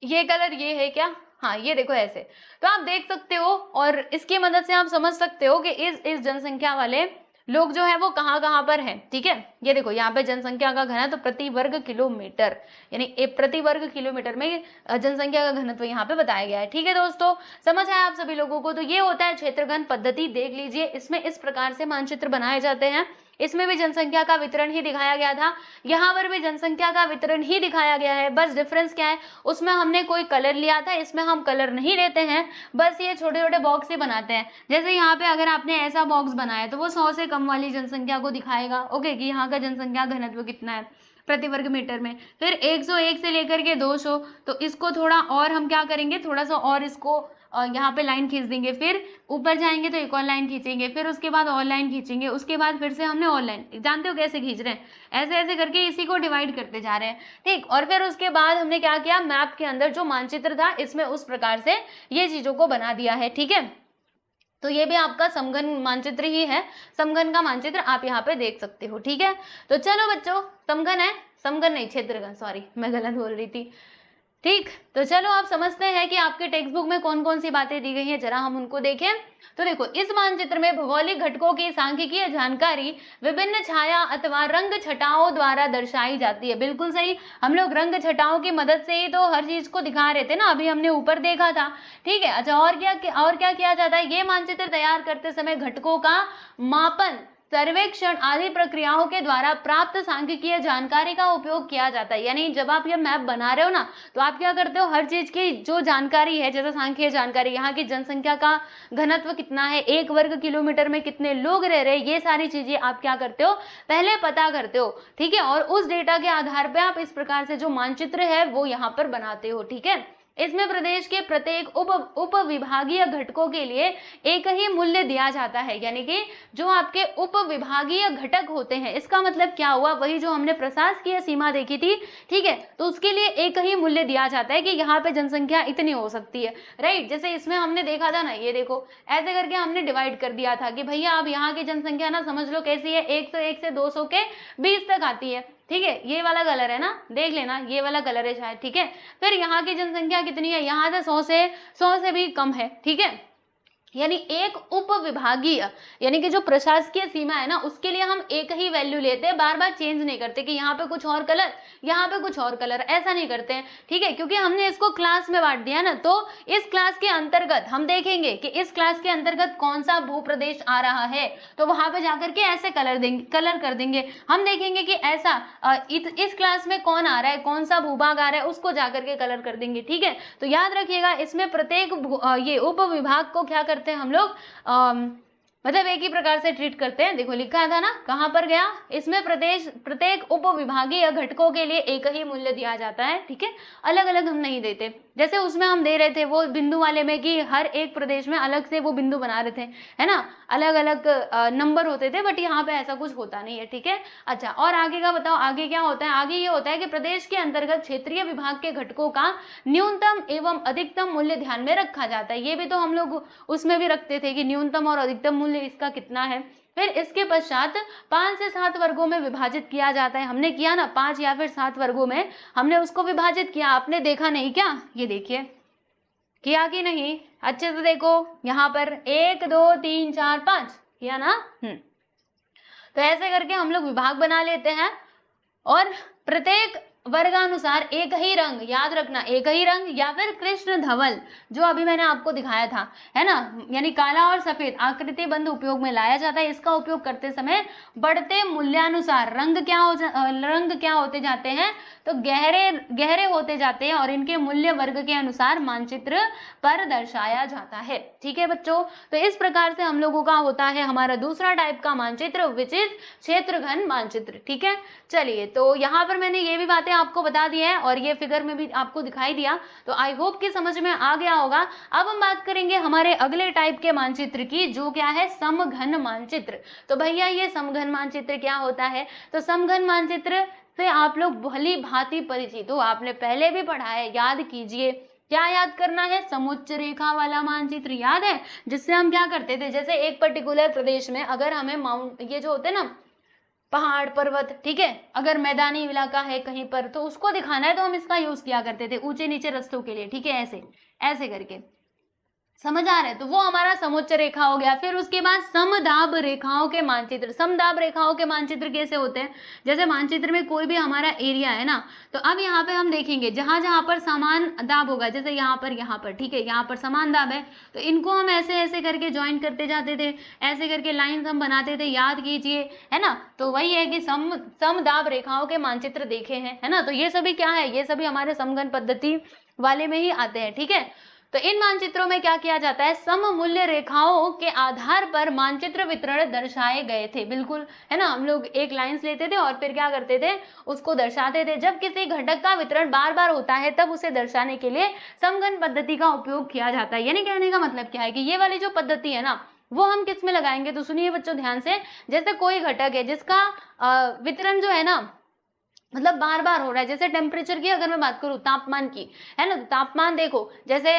ये कलर ये है क्या, हाँ ये देखो ऐसे। तो आप देख सकते हो, और इसकी मदद से आप समझ सकते हो कि इस जनसंख्या वाले लोग जो है वो कहाँ कहाँ पर हैं। ठीक है, ये देखो यहाँ पे जनसंख्या का घनत्व प्रति वर्ग किलोमीटर, यानी प्रति वर्ग किलोमीटर में जनसंख्या का घनत्व यहाँ पे बताया गया है। ठीक है दोस्तों, समझ आया आप सभी लोगों को? तो ये होता है क्षेत्रघन पद्धति। देख लीजिए, इसमें इस प्रकार से मानचित्र बनाए जाते हैं। इसमें भी जनसंख्या का वितरण ही दिखाया गया था, यहाँ पर भी जनसंख्या का वितरण ही दिखाया गया है। बस डिफरेंस क्या है, उसमें हमने कोई कलर लिया था, इसमें हम कलर नहीं लेते हैं, बस ये छोटे छोटे बॉक्स ही बनाते हैं। जैसे यहाँ पे अगर आपने ऐसा बॉक्स बनाया तो वो 100 से कम वाली जनसंख्या को दिखाएगा, ओके, कि यहाँ का जनसंख्या घनत्व कितना है प्रति वर्ग मीटर में। फिर 101 से लेकर के 200, तो इसको थोड़ा और हम क्या करेंगे, थोड़ा सा और इसको यहाँ पे लाइन खींच देंगे, फिर ऊपर जाएंगे तो एक और लाइन खींचेंगे, फिर उसके बाद और लाइन खींचेंगे, उसके बाद फिर से हमने और लाइन, जानते हो कैसे खींच रहे हैं, ऐसे ऐसे करके इसी को डिवाइड करते जा रहे हैं। ठीक, और फिर उसके बाद हमने क्या किया, मैप के अंदर जो मानचित्र था इसमें उस प्रकार से ये चीजों को बना दिया है। ठीक है, तो ये भी आपका समघन मानचित्र ही है, समघन का मानचित्र आप यहाँ पे देख सकते हो। ठीक है, तो चलो बच्चों, समघन है, समघन नहीं क्षेत्रघन, सॉरी मैं गलत बोल रही थी। ठीक, तो चलो आप समझते हैं कि आपके टेक्स्ट बुक में कौन कौन सी बातें दी गई हैं, जरा हम उनको देखें। तो देखो, इस मानचित्र में भौगोलिक घटकों की सांख्यिकीय जानकारी विभिन्न छाया अथवा रंग छटाओं द्वारा दर्शाई जाती है। बिल्कुल सही, हम लोग रंग छटाओं की मदद से ही तो हर चीज को दिखा रहे थे ना, अभी हमने ऊपर देखा था। ठीक है, अच्छा और क्या किया जाता है, ये मानचित्र तैयार करते समय घटकों का मापन, सर्वेक्षण आदि प्रक्रियाओं के द्वारा प्राप्त सांख्यिकीय जानकारी का उपयोग किया जाता है। यानी जब आप ये मैप बना रहे हो ना, तो आप क्या करते हो, हर चीज की जो जानकारी है, जैसे सांख्यिकीय जानकारी, यहाँ की जनसंख्या का घनत्व कितना है, 1 वर्ग किलोमीटर में कितने लोग रह रहे हैं, ये सारी चीजें आप क्या करते हो, पहले पता करते हो। ठीक है, और उस डेटा के आधार पर आप इस प्रकार से जो मानचित्र है वो यहाँ पर बनाते हो। ठीक है, इसमें प्रदेश के प्रत्येक उप विभागीय घटकों के लिए एक ही मूल्य दिया जाता है। यानी कि जो आपके उप विभागीय घटक होते हैं, इसका मतलब क्या हुआ, वही जो हमने प्रशासकीय सीमा देखी थी। ठीक है, तो उसके लिए एक ही मूल्य दिया जाता है कि यहाँ पे जनसंख्या इतनी हो सकती है, राइट। जैसे इसमें हमने देखा था ना, ये देखो ऐसे करके हमने डिवाइड कर दिया था कि भैया अब यहाँ की जनसंख्या ना समझ लो कैसी है, 101 से 200 के 20 तक आती है। ठीक है, ये वाला कलर है ना, देख लेना ये वाला कलर है शायद। ठीक है, फिर यहाँ की जनसंख्या कितनी है, यहाँ से 100 से भी कम है। ठीक है, यानी एक उप विभागीय यानी कि जो प्रशासकीय सीमा है ना, उसके लिए हम एक ही वैल्यू लेते हैं, बार बार चेंज नहीं करते कि यहाँ पे कुछ और कलर, यहाँ पे कुछ और कलर, ऐसा नहीं करते हैं, ठीक है। क्योंकि हमने इसको क्लास में बांट दिया ना, तो इस क्लास के अंतर्गत हम देखेंगे कि इस क्लास के अंतर्गत कौन सा भूप्रदेश आ रहा है, तो वहां पे जाकर के ऐसे कलर कर देंगे। हम देखेंगे कि ऐसा इस क्लास में कौन आ रहा है, कौन सा भूभाग आ रहा है, उसको जाकर के कलर कर देंगे, ठीक है। तो याद रखिएगा, इसमें प्रत्येक ये उप विभाग को क्या करते हैं हम लोग, मतलब एक ही प्रकार से ट्रीट करते हैं। देखो लिखा था ना, कहाँ पर गया, इसमें प्रत्येक उप विभागीय घटकों के लिए एक ही मूल्य दिया जाता है, ठीक है, अलग अलग हम नहीं देते। जैसे उसमें हम दे रहे थे वो बिंदु वाले में कि हर एक प्रदेश में अलग से वो बिंदु बना रहे थे, है ना, अलग अलग नंबर होते थे, बट यहाँ पे ऐसा कुछ होता नहीं है, ठीक है। अच्छा, और आगे का बताओ, आगे क्या होता है। आगे ये होता है कि प्रदेश के अंतर्गत क्षेत्रीय विभाग के घटकों का न्यूनतम एवं अधिकतम मूल्य ध्यान में रखा जाता है। ये भी तो हम लोग उसमें भी रखते थे कि न्यूनतम और अधिकतम मूल्य इसका कितना है। फिर इसके पश्चात 5 से 7 वर्गों में विभाजित किया जाता है। हमने किया ना 5 या फिर 7 वर्गों में हमने उसको विभाजित किया, आपने देखा नहीं क्या, ये देखिए किया कि नहीं, अच्छे से देखो, यहाँ पर 1 2 3 4 5 किया ना। तो ऐसे करके हम लोग विभाग बना लेते हैं और प्रत्येक वर्गानुसार एक ही रंग, याद रखना, एक ही रंग या फिर कृष्ण धवल जो अभी मैंने आपको दिखाया था, है ना, यानी काला और सफेद आकृति बंद उपयोग में लाया जाता है। इसका उपयोग करते समय बढ़ते मूल्यानुसार रंग क्या होते जाते हैं, तो गहरे होते जाते हैं और इनके मूल्य वर्ग के अनुसार मानचित्र पर दर्शाया जाता है, ठीक है बच्चों। तो इस प्रकार से हम लोगों का होता है हमारा दूसरा टाइप का मानचित्र, विच इज क्षेत्रघन मानचित्र, ठीक है। चलिए, तो यहाँ पर मैंने ये भी बातें आपको बता दी है और ये फिगर में भी आपको दिखाई दिया, तो आई होप कि समझ में आ गया होगा। अब हम बात करेंगे हमारे अगले टाइप के मानचित्र की, जो क्या है, समघन मानचित्र। तो भैया ये समघन मानचित्र क्या होता है, तो समघन मानचित्र से आप लोग भली भांति परिचित हो, आपने पहले भी पढ़ा है, याद कीजिए। क्या याद करना है, समुच्च रेखा वाला मानचित्र याद है, जिससे हम क्या करते थे, जैसे एक पर्टिकुलर प्रदेश में अगर हमें ये जो होते हैं ना पहाड़ पर्वत, ठीक है, अगर मैदानी इलाका है कहीं पर तो उसको दिखाना है तो हम इसका यूज किया करते थे ऊंचे नीचे रास्तों के लिए, ठीक है, ऐसे ऐसे करके, समझ आ रहा है। तो वो हमारा समुच्च रेखा हो गया। फिर उसके बाद समदाब रेखाओं के मानचित्र। समदाब रेखाओं के मानचित्र कैसे होते हैं, जैसे मानचित्र में कोई भी हमारा एरिया है ना, तो अब यहाँ पे हम देखेंगे जहां जहां पर समान दाब होगा, जैसे यहाँ पर, ठीक है, यहाँ पर समान दाब है, तो इनको हम ऐसे ऐसे करके ज्वाइन करते जाते थे, ऐसे करके लाइन्स हम बनाते थे, याद कीजिए, है ना। तो वही है कि समदाब रेखाओं के मानचित्र देखे हैं, है ना। तो ये सभी क्या है, ये सभी हमारे समघन पद्धति वाले में ही आते हैं, ठीक है। तो इन मानचित्रों में क्या किया जाता है, सममूल्य रेखाओं के आधार पर मानचित्र वितरण दर्शाए गए थे, बिल्कुल, है ना। हम लोग एक लाइंस लेते थे और फिर क्या करते थे, उसको दर्शाते थे। जब किसी घटक का वितरण बार बार होता है तब उसे दर्शाने के लिए समघन पद्धति का उपयोग किया जाता है। यानी कहने का मतलब क्या है कि ये वाली जो पद्धति है ना, वो हम किस में लगाएंगे, तो सुनिए बच्चों ध्यान से। जैसे कोई घटक है जिसका वितरण जो है ना मतलब बार बार हो रहा है, जैसे टेम्परेचर की अगर मैं बात करूं, तापमान की, है ना, तो तापमान देखो, जैसे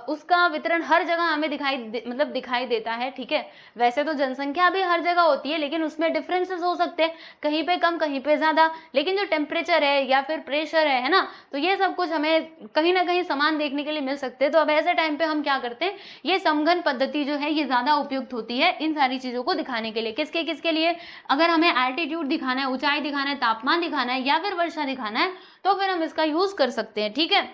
उसका वितरण हर जगह हमें दिखाई देता है, ठीक है। वैसे तो जनसंख्या भी हर जगह होती है, लेकिन उसमें डिफरेंसेस हो सकते हैं, कहीं पे कम कहीं पे ज्यादा, लेकिन जो टेम्परेचर है या फिर प्रेशर है ना, तो ये सब कुछ हमें कहीं ना कहीं समान देखने के लिए मिल सकते हैं। तो अब ऐसे टाइम पे हम क्या करते हैं, ये समघन पद्धति जो है ये ज्यादा उपयुक्त होती है इन सारी चीजों को दिखाने के लिए। किसके लिए, अगर हमें एल्टीट्यूड दिखाना है, ऊंचाई दिखाना है, तापमान दिखाना है या फिर वर्षा दिखाना है, तो फिर हम इसका यूज कर सकते हैं, ठीक है।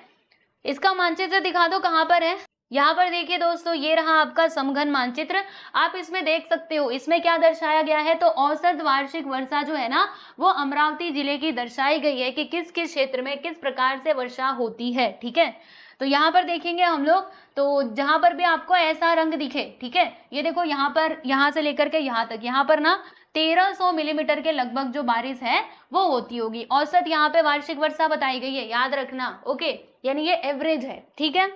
इसका मानचित्र दिखा दो, कहां पर है, यहाँ पर देखिए दोस्तों, ये रहा आपका समघन मानचित्र। आप इसमें देख सकते हो, इसमें क्या दर्शाया गया है, तो औसत वार्षिक वर्षा जो है ना, वो अमरावती जिले की दर्शाई गई है कि किस किस क्षेत्र में किस प्रकार से वर्षा होती है, ठीक है। तो यहाँ पर देखेंगे हम लोग, तो जहां पर भी आपको ऐसा रंग दिखे, ठीक है, ये देखो यहाँ पर, यहाँ से लेकर के यहाँ तक, यहाँ पर ना 1300 मिलीमीटर के लगभग जो बारिश है वो होती होगी। औसत यहाँ पे वार्षिक वर्षा बताई गई है, याद रखना, ओके, यानी ये एवरेज है, ठीक है।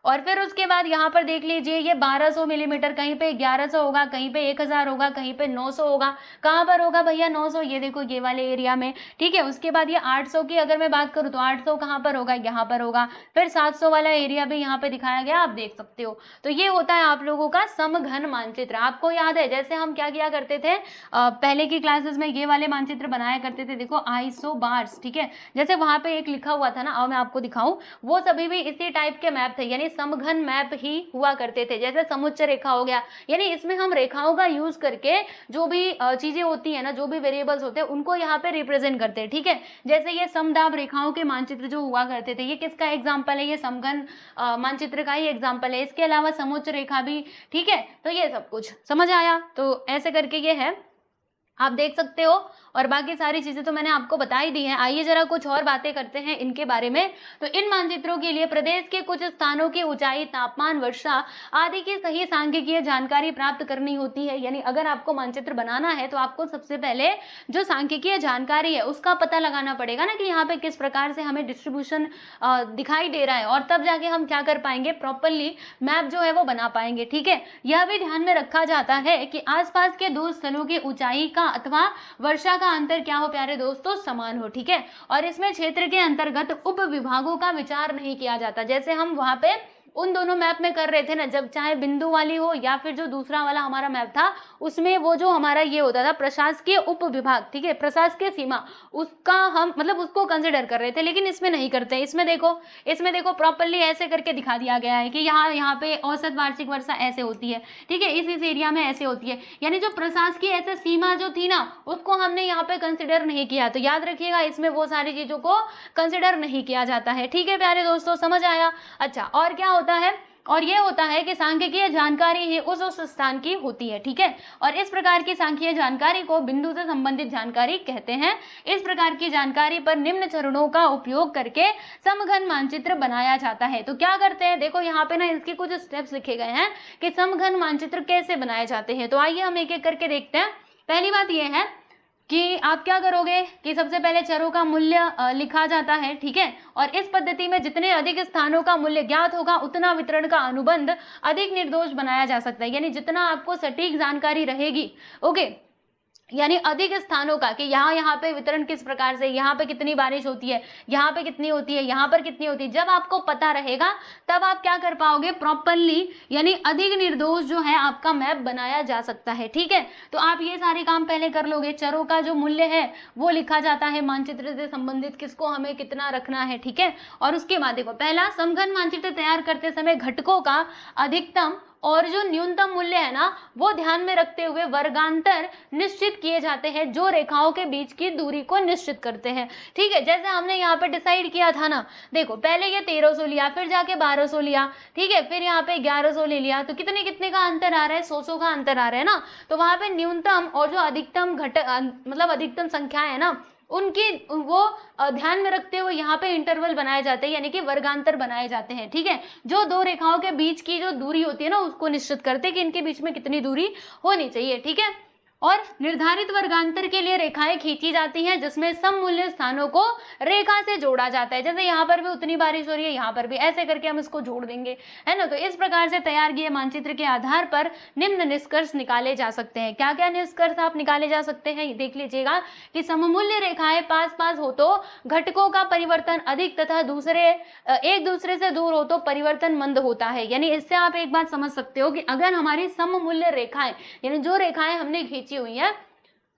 और फिर उसके बाद यहाँ पर देख लीजिए, ये 1200 मिलीमीटर, कहीं पे 1100 होगा, कहीं पे 1000 होगा, कहीं पे 900 होगा। कहाँ पर होगा भैया 900, ये देखो ये वाले एरिया में, ठीक है। उसके बाद ये 800 की अगर मैं बात करूँ तो 800 कहाँ पर होगा, यहाँ पर होगा। फिर 700 वाला एरिया भी यहाँ पे दिखाया गया, आप देख सकते हो। तो ये होता है आप लोगों का समघन मानचित्र। आपको याद है जैसे हम क्या किया करते थे, पहले की क्लासेस में ये वाले मानचित्र बनाया करते थे, देखो आइसोबार्स, ठीक है। जैसे वहां पे एक लिखा हुआ था ना, अब मैं आपको दिखाऊं, वो सभी भी इसी टाइप के मैप थे, यानी समघन मैप ही हुआ करते थे। जैसे समुच्च रेखा हो गया, यानी इसमें हम रेखाओं का यूज करके जो भी चीजें होती है ना, जो भी वेरिएबल्स होते हैं उनको यहाँ पे रिप्रेजेंट करते हैं, ठीक है। जैसे ये समदाब रेखाओं के मानचित्र जो हुआ करते थे, ये किसका एग्जाम्पल है, ये समघन मानचित्र का ही एग्जाम्पल है। इसके अलावा समुच्च रेखा भी, ठीक है। तो ये सब कुछ समझ आया, तो ऐसे करके ये है, आप देख सकते हो। और बाकी सारी चीजें तो मैंने आपको बता ही दी है। आइए जरा कुछ और बातें करते हैं इनके बारे में। तो इन मानचित्रों के लिए प्रदेश के कुछ स्थानों की ऊंचाई, तापमान, वर्षा आदि की सही सांख्यिकीय जानकारी प्राप्त करनी होती है। यानी अगर आपको मानचित्र बनाना है तो आपको सबसे पहले जो सांख्यिकीय जानकारी है उसका पता लगाना पड़ेगा ना, कि यहाँ पे किस प्रकार से हमें डिस्ट्रीब्यूशन दिखाई दे रहा है, और तब जाके हम क्या कर पाएंगे, प्रॉपरली मैप जो है वो बना पाएंगे, ठीक है। यह भी ध्यान में रखा जाता है कि आसपास के दो स्थलों की ऊंचाई का अथवा वर्षा का अंतर क्या हो प्यारे दोस्तों, समान हो, ठीक है। और इसमें क्षेत्र के अंतर्गत उप विभागों का विचार नहीं किया जाता। जैसे हम वहां पे उन दोनों मैप में कर रहे थे ना, जब चाहे बिंदु वाली हो या फिर जो दूसरा वाला हमारा मैप था, उसमें वो जो हमारा ये होता था प्रशासकीय उप विभाग, ठीक है, प्रशासकीय सीमा, उसका हम मतलब उसको कंसिडर कर रहे थे, लेकिन इसमें नहीं करते। इसमें देखो प्रॉपरली ऐसे करके दिखा दिया गया है कि यहाँ पे औसत वार्षिक वर्षा ऐसे होती है, ठीक है, इस एरिया में ऐसे होती है। यानी जो प्रशासकीय ऐसे सीमा जो थी ना, उसको हमने यहाँ पे कंसिडर नहीं किया। तो याद रखिएगा, इसमें वो सारी चीजों को कंसिडर नहीं किया जाता है, ठीक है प्यारे दोस्तों, समझ आया। अच्छा, और क्या होता है, और ये होता है कि सांख्यिकीय जानकारी ही उस स्थान की होती है, ठीक है। और इस प्रकार की सांख्यिकीय जानकारी को बिंदु से संबंधित जानकारी कहते हैं। इस प्रकार की जानकारी पर निम्न चरणों का उपयोग करके समघन मानचित्र बनाया जाता है। तो क्या करते हैं, देखो यहाँ पे ना इसके कुछ स्टेप्स लिखे गए हैं कि समघन मानचित्र कैसे बनाए जाते हैं। तो आइए हम एक एक करके देखते हैं। पहली बात यह है कि आप क्या करोगे कि सबसे पहले चरों का मूल्य लिखा जाता है, ठीक है। और इस पद्धति में जितने अधिक स्थानों का मूल्य ज्ञात होगा उतना वितरण का अनुबंध अधिक निर्दोष बनाया जा सकता है। यानी जितना आपको सटीक जानकारी रहेगी, ओके, यानी अधिक स्थानों का कि यहाँ पे वितरण किस प्रकार से, यहाँ पे कितनी बारिश होती है, यहाँ पे कितनी होती है, यहाँ पर कितनी होती है, जब आपको पता रहेगा तब आप क्या कर पाओगे, प्रॉपरली यानी अधिक निर्दोष जो है आपका मैप बनाया जा सकता है, ठीक है। तो आप ये सारे काम पहले कर लोगे। चरों का जो मूल्य है वो लिखा जाता है, मानचित्र से संबंधित किसको हमें कितना रखना है, ठीक है। और उसके बाद देखो, पहला समघन मानचित्र तैयार करते समय घटकों का अधिकतम और जो न्यूनतम मूल्य है ना, वो ध्यान में रखते हुए वर्गांतर निश्चित किए जाते हैं जो रेखाओं के बीच की दूरी को निश्चित करते हैं, ठीक है। जैसे हमने यहाँ पे डिसाइड किया था ना, देखो पहले ये 1300 लिया, फिर जाके 1200 लिया, ठीक है, फिर यहाँ पे 1100 ले लिया, तो कितने कितने का अंतर आ रहा है, 100 का अंतर आ रहा है ना। तो वहां पे न्यूनतम और जो अधिकतम मतलब अधिकतम संख्या है ना, उनकी वो ध्यान में रखते हुए यहाँ पे इंटरवल बनाए जाते हैं, यानी कि वर्गांतर बनाए जाते हैं, ठीक है। जो दो रेखाओं के बीच की जो दूरी होती है ना, उसको निश्चित करते हैं कि इनके बीच में कितनी दूरी होनी चाहिए, ठीक है। और निर्धारित वर्गांतर के लिए रेखाएं खींची जाती हैं जिसमें सममूल्य स्थानों को रेखा से जोड़ा जाता है। जैसे यहाँ पर भी उतनी बारिश हो रही है, यहाँ पर भी, ऐसे करके हम इसको जोड़ देंगे, है ना। तो इस प्रकार से तैयार किए मानचित्र के आधार पर निम्न निष्कर्ष निकाले जा सकते हैं। क्या क्या निष्कर्ष आप निकाले जा सकते हैं, देख लीजिएगा कि सममूल्य रेखाएं पास पास हो तो घटकों का परिवर्तन अधिक तथा एक दूसरे से दूर हो तो परिवर्तन मंद होता है। यानी इससे आप एक बात समझ सकते हो कि अगर हमारी सममूल्य रेखाएं, यानी जो रेखाएं हमने खींची हुई है,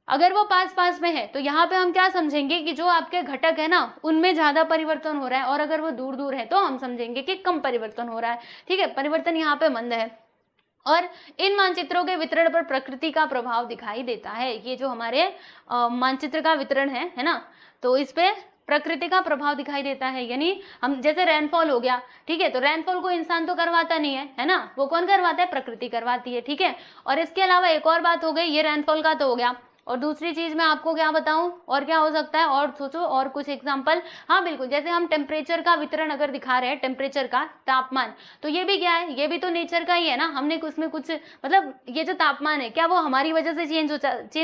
अगर वो पास पास में है तो यहाँ पे हम क्या समझेंगे कि जो आपके घटक है ना, उनमें ज्यादा परिवर्तन हो रहा है, और अगर वो दूर दूर है तो हम समझेंगे कि कम परिवर्तन हो रहा है, ठीक है, परिवर्तन यहाँ पे मंद है। और इन मानचित्रों के वितरण पर प्रकृति का प्रभाव दिखाई देता है। ये जो हमारे मानचित्र का वितरण है ना, तो इस पे प्रकृति का प्रभाव दिखाई देता है। यानी हम जैसे रेनफॉल हो गया, ठीक है, तो रेनफॉल को इंसान तो करवाता नहीं है ना, वो कौन करवाता है, प्रकृति करवाती है, ठीक है। और इसके अलावा एक और बात हो गई, ये रेनफॉल का तो हो गया, और दूसरी चीज मैं आपको क्या बताऊं, और क्या हो सकता है, और सोचो और कुछ एग्जांपल। हाँ बिल्कुल, जैसे हम टेम्परेचर का वितरण अगर दिखा रहे हैं, टेम्परेचर का तापमान, तो ये भी क्या है, ये भी तो नेचर का ही है ना। हमने उसमें कुछ मतलब ये जो तापमान है, क्या वो हमारी वजह से चेंज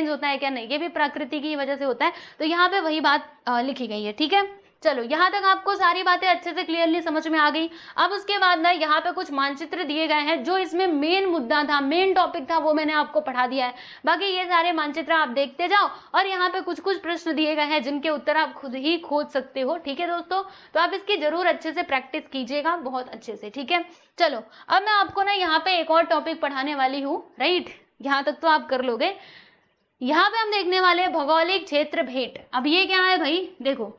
होता है क्या, नहीं, ये भी प्रकृति की वजह से होता है। तो यहाँ पे वही बात लिखी गई है, ठीक है। चलो, यहाँ तक आपको सारी बातें अच्छे से क्लियरली समझ में आ गई। अब उसके बाद ना यहाँ पे कुछ मानचित्र दिए गए हैं, जो इसमें मेन मुद्दा था, मेन टॉपिक था, वो मैंने आपको पढ़ा दिया है। बाकी ये सारे मानचित्र आप देखते जाओ, और यहाँ पे कुछ कुछ प्रश्न दिए गए हैं जिनके उत्तर आप खुद ही खोज सकते हो, ठीक है दोस्तों। तो आप इसकी जरूर अच्छे से प्रैक्टिस कीजिएगा, बहुत अच्छे से, ठीक है। चलो, अब मैं आपको ना यहाँ पे एक और टॉपिक पढ़ाने वाली हूँ, राइट, यहाँ तक तो आप कर लोगे। यहाँ पे हम देखने वाले भौगोलिक क्षेत्र भेंट। अब ये क्या है भाई, देखो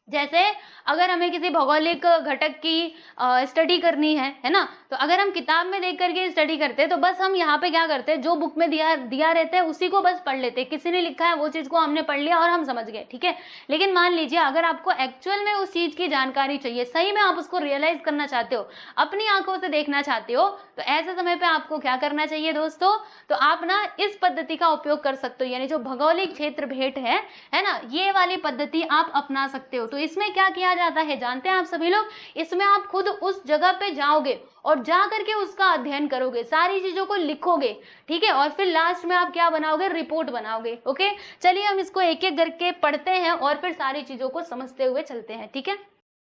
जैसे अगर हमें किसी भौगोलिक घटक की स्टडी करनी है ना, तो अगर हम किताब में देख करके स्टडी करते हैं तो बस हम यहाँ पे क्या करते हैं, जो बुक में दिया दिया रहता है उसी को बस पढ़ लेते हैं, किसी ने लिखा है वो चीज को हमने पढ़ लिया और हम समझ गए, ठीक है। लेकिन मान लीजिए अगर आपको एक्चुअल में उस चीज की जानकारी चाहिए, सही में आप उसको रियलाइज करना चाहते हो, अपनी आंखों से देखना चाहते हो, तो ऐसे समय पे आपको क्या करना चाहिए दोस्तों, तो आप ना इस पद्धति का उपयोग कर सकते हो, यानी जो भौगोलिक क्षेत्र भेद है ना, ये वाली पद्धति आप अपना सकते हो। तो इसमें क्या किया जाता है जानते हैं आप सभी लोग, इसमें आप खुद उस जगह पे जाओगे और जा करके उसका अध्ययन करोगे, सारी चीजों को लिखोगे, ठीक है, और फिर लास्ट में आप क्या बनाओगे, रिपोर्ट बनाओगे। ओके, चलिए हम इसको एक एक करके पढ़ते हैं और फिर सारी चीजों को समझते हुए चलते हैं, ठीक है।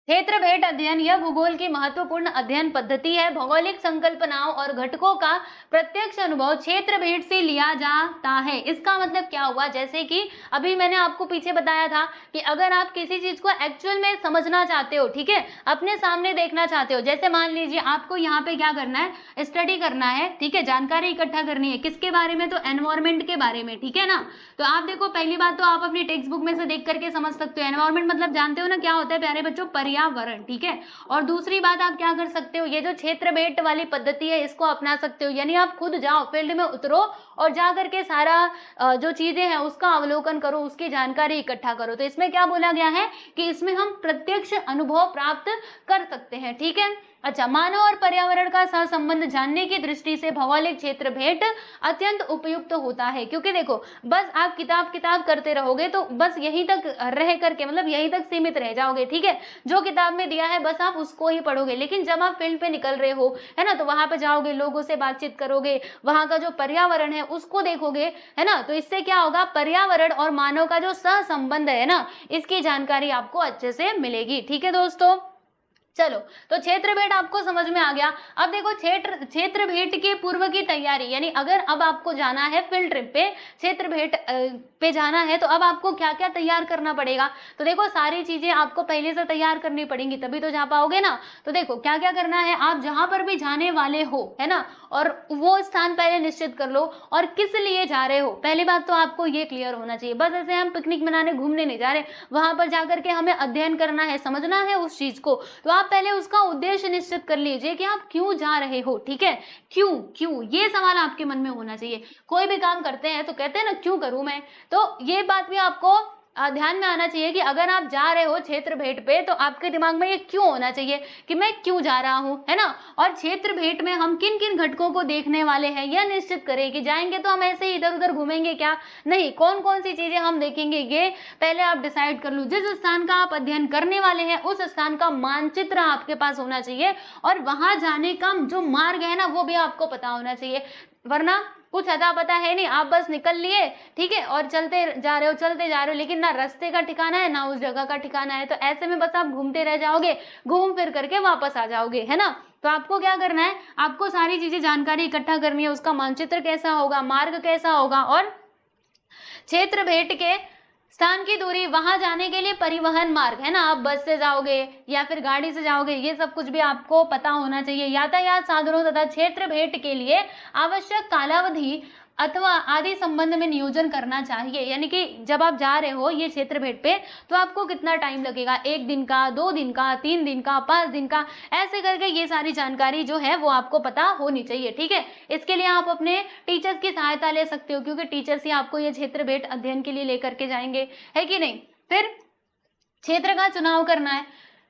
क्षेत्र भेद अध्ययन यह भूगोल की महत्वपूर्ण अध्ययन पद्धति है। भौगोलिक संकल्पनाओं और घटकों का प्रत्यक्ष अनुभव क्षेत्र भेद से लिया जाता है। इसका मतलब क्या हुआ, जैसे कि अभी मैंने आपको पीछे बताया था कि अगर आप किसी चीज को एक्चुअल में समझना चाहते हो, ठीक है, अपने सामने देखना चाहते हो, जैसे मान लीजिए आपको यहाँ पे क्या करना है, स्टडी करना है, ठीक है, जानकारी इकट्ठा करनी है, किसके बारे में, तो एनवायरमेंट के बारे में, ठीक है ना। तो आप देखो, पहली बात तो आप अपनी टेक्स्ट बुक में से देख करके समझ सकते हो, एनवायरमेंट मतलब जानते हो ना क्या होता है प्यारे बच्चों, पर्यावरण, ठीक है। और दूसरी बात आप क्या कर सकते हो, ये जो क्षेत्र भेद वाली पद्धति है इसको अपना सकते हो, यानी आप खुद जाओ, फील्ड में उतरो और जा करके सारा जो चीजें हैं उसका अवलोकन करो, उसकी जानकारी इकट्ठा करो। तो इसमें क्या बोला गया है कि इसमें हम प्रत्यक्ष अनुभव प्राप्त कर सकते हैं, ठीक है। अच्छा, मानव और पर्यावरण का सहसंबंध जानने की दृष्टि से भौगोलिक क्षेत्र भेद अत्यंत उपयुक्त होता है, क्योंकि देखो बस आप किताब करते रहोगे तो बस यहीं तक रह करके, मतलब यहीं तक सीमित रह जाओगे, ठीक है, जो किताब में दिया है बस आप उसको ही पढ़ोगे। लेकिन जब आप फील्ड पे निकल रहे हो, है ना, तो वहां पे जाओगे, लोगों से बातचीत करोगे, वहां का जो पर्यावरण है उसको देखोगे, है ना, तो इससे क्या होगा, पर्यावरण और मानव का जो सहसंबंध है ना, इसकी जानकारी आपको अच्छे से मिलेगी, ठीक है दोस्तों। चलो, तो क्षेत्र भेद आपको समझ में आ गया। अब देखो क्षेत्र भेद के पूर्व की तैयारी, यानी अगर अब आपको जाना है फील्ड ट्रिप पे, क्षेत्र भेद पे जाना है, तो अब आपको क्या क्या तैयार करना पड़ेगा, तो देखो सारी चीजें आपको पहले से तैयार करनी पड़ेंगी, तभी तो जा पाओगे ना। तो देखो क्या क्या करना है, आप जहां पर भी जाने वाले हो, है ना, और वो स्थान पहले निश्चित कर लो, और किस लिए जा रहे हो, पहली बात तो आपको ये क्लियर होना चाहिए। बस ऐसे हम पिकनिक मनाने घूमने नहीं जा रहे, वहां पर जाकर के हमें अध्ययन करना है, समझना है उस चीज को, तो आप पहले उसका उद्देश्य निश्चित कर लीजिए कि आप क्यों जा रहे हो, ठीक है, क्यों क्यों, ये सवाल आपके मन में होना चाहिए। कोई भी काम करते हैं तो कहते हैं ना क्यों करूं मैं, तो ये बात भी आपको ध्यान में आना चाहिए कि अगर आप जा रहे हो क्षेत्र भेद पे तो आपके दिमाग में ये क्यों होना चाहिए कि मैं क्यों जा रहा हूं, है ना। और क्षेत्र भेद में हम किन किन घटकों को देखने वाले हैं यह निश्चित करें, कि जाएंगे तो हम ऐसे ही इधर उधर घूमेंगे क्या, नहीं, कौन कौन सी चीजें हम देखेंगे ये पहले आप डिसाइड कर लो। जिस स्थान का आप अध्ययन करने वाले हैं उस स्थान का मानचित्र आपके पास होना चाहिए, और वहां जाने का जो मार्ग है ना वो भी आपको पता होना चाहिए, वरना कुछ अता पता है नहीं, आप बस निकल लिए, ठीक है, और चलते जा रहे हो, लेकिन ना रास्ते का ठिकाना है ना उस जगह का ठिकाना है, तो ऐसे में बस आप घूमते रह जाओगे, घूम फिर करके वापस आ जाओगे, है ना। तो आपको क्या करना है, आपको सारी चीजें जानकारी इकट्ठा करनी है, उसका मानचित्र कैसा होगा, मार्ग कैसा होगा, और क्षेत्र भेद के स्थान की दूरी, वहां जाने के लिए परिवहन मार्ग, है ना, आप बस से जाओगे या फिर गाड़ी से जाओगे, ये सब कुछ भी आपको पता होना चाहिए। यातायात साधनों तथा क्षेत्र भेद के लिए आवश्यक कालावधि अथवा आदि संबंध में नियोजन करना चाहिए, यानी कि जब आप जा रहे हो ये क्षेत्र भेद पे तो आपको कितना टाइम लगेगा, 1 दिन का, 2 दिन का, 3 दिन का, 5 दिन का, ऐसे करके ये सारी जानकारी जो है वो आपको पता होनी चाहिए, ठीक है। इसके लिए आप अपने टीचर्स की सहायता ले सकते हो, क्योंकि टीचर्स ही आपको ये क्षेत्र भेद अध्ययन के लिए लेकर के जाएंगे, है कि नहीं। फिर क्षेत्र का चुनाव करना है,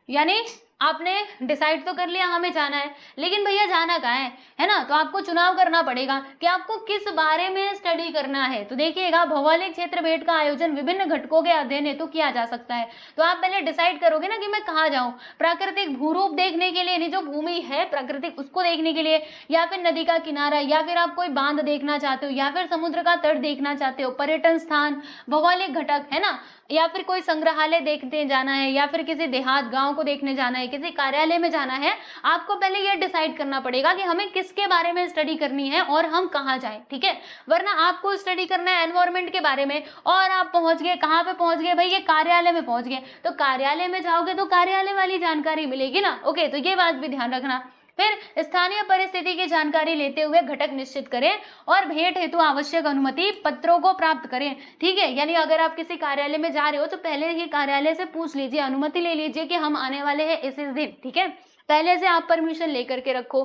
यानी आपने डिसाइड तो कर लिया हमें जाना है, लेकिन भैया जाना कहाँ है ना, तो आपको चुनाव करना पड़ेगा कि आपको किस बारे में स्टडी करना है। तो देखिएगा, भौगोलिक क्षेत्र भेद का आयोजन विभिन्न घटकों के अध्ययन हेतु किया जा सकता है। तो आप पहले डिसाइड करोगे ना कि मैं कहाँ जाऊँ, प्राकृतिक भूरूप देखने के लिए, यानी जो भूमि है प्राकृतिक उसको देखने के लिए, या फिर नदी का किनारा, या फिर आप कोई बांध देखना चाहते हो, या फिर समुद्र का तट देखना चाहते हो, पर्यटन स्थान, भौगोलिक घटक, है ना, या फिर कोई संग्रहालय देखने जाना है, या फिर किसी देहात गांव को देखने जाना है, किसी कार्यालय में जाना है, आपको पहले ये डिसाइड करना पड़ेगा कि हमें किसके बारे में स्टडी करनी है और हम कहाँ जाएं, ठीक है। वरना आपको स्टडी करना है एनवायरमेंट के बारे में और आप पहुंच गए, कहाँ पे पहुंच गए भाई, ये कार्यालय में पहुंच गए, तो कार्यालय में जाओगे तो कार्यालय वाली जानकारी मिलेगी ना, ओके, तो ये बात भी ध्यान रखना। फिर स्थानीय परिस्थिति की जानकारी लेते हुए घटक निश्चित करें और भेंट हेतु आवश्यक अनुमति पत्रों को प्राप्त करें। ठीक है, यानी अगर आप किसी कार्यालय में जा रहे हो तो पहले ही कार्यालय से पूछ लीजिए, अनुमति ले लीजिए कि हम आने वाले हैं इस दिन। ठीक है, पहले से आप परमिशन लेकर के रखो।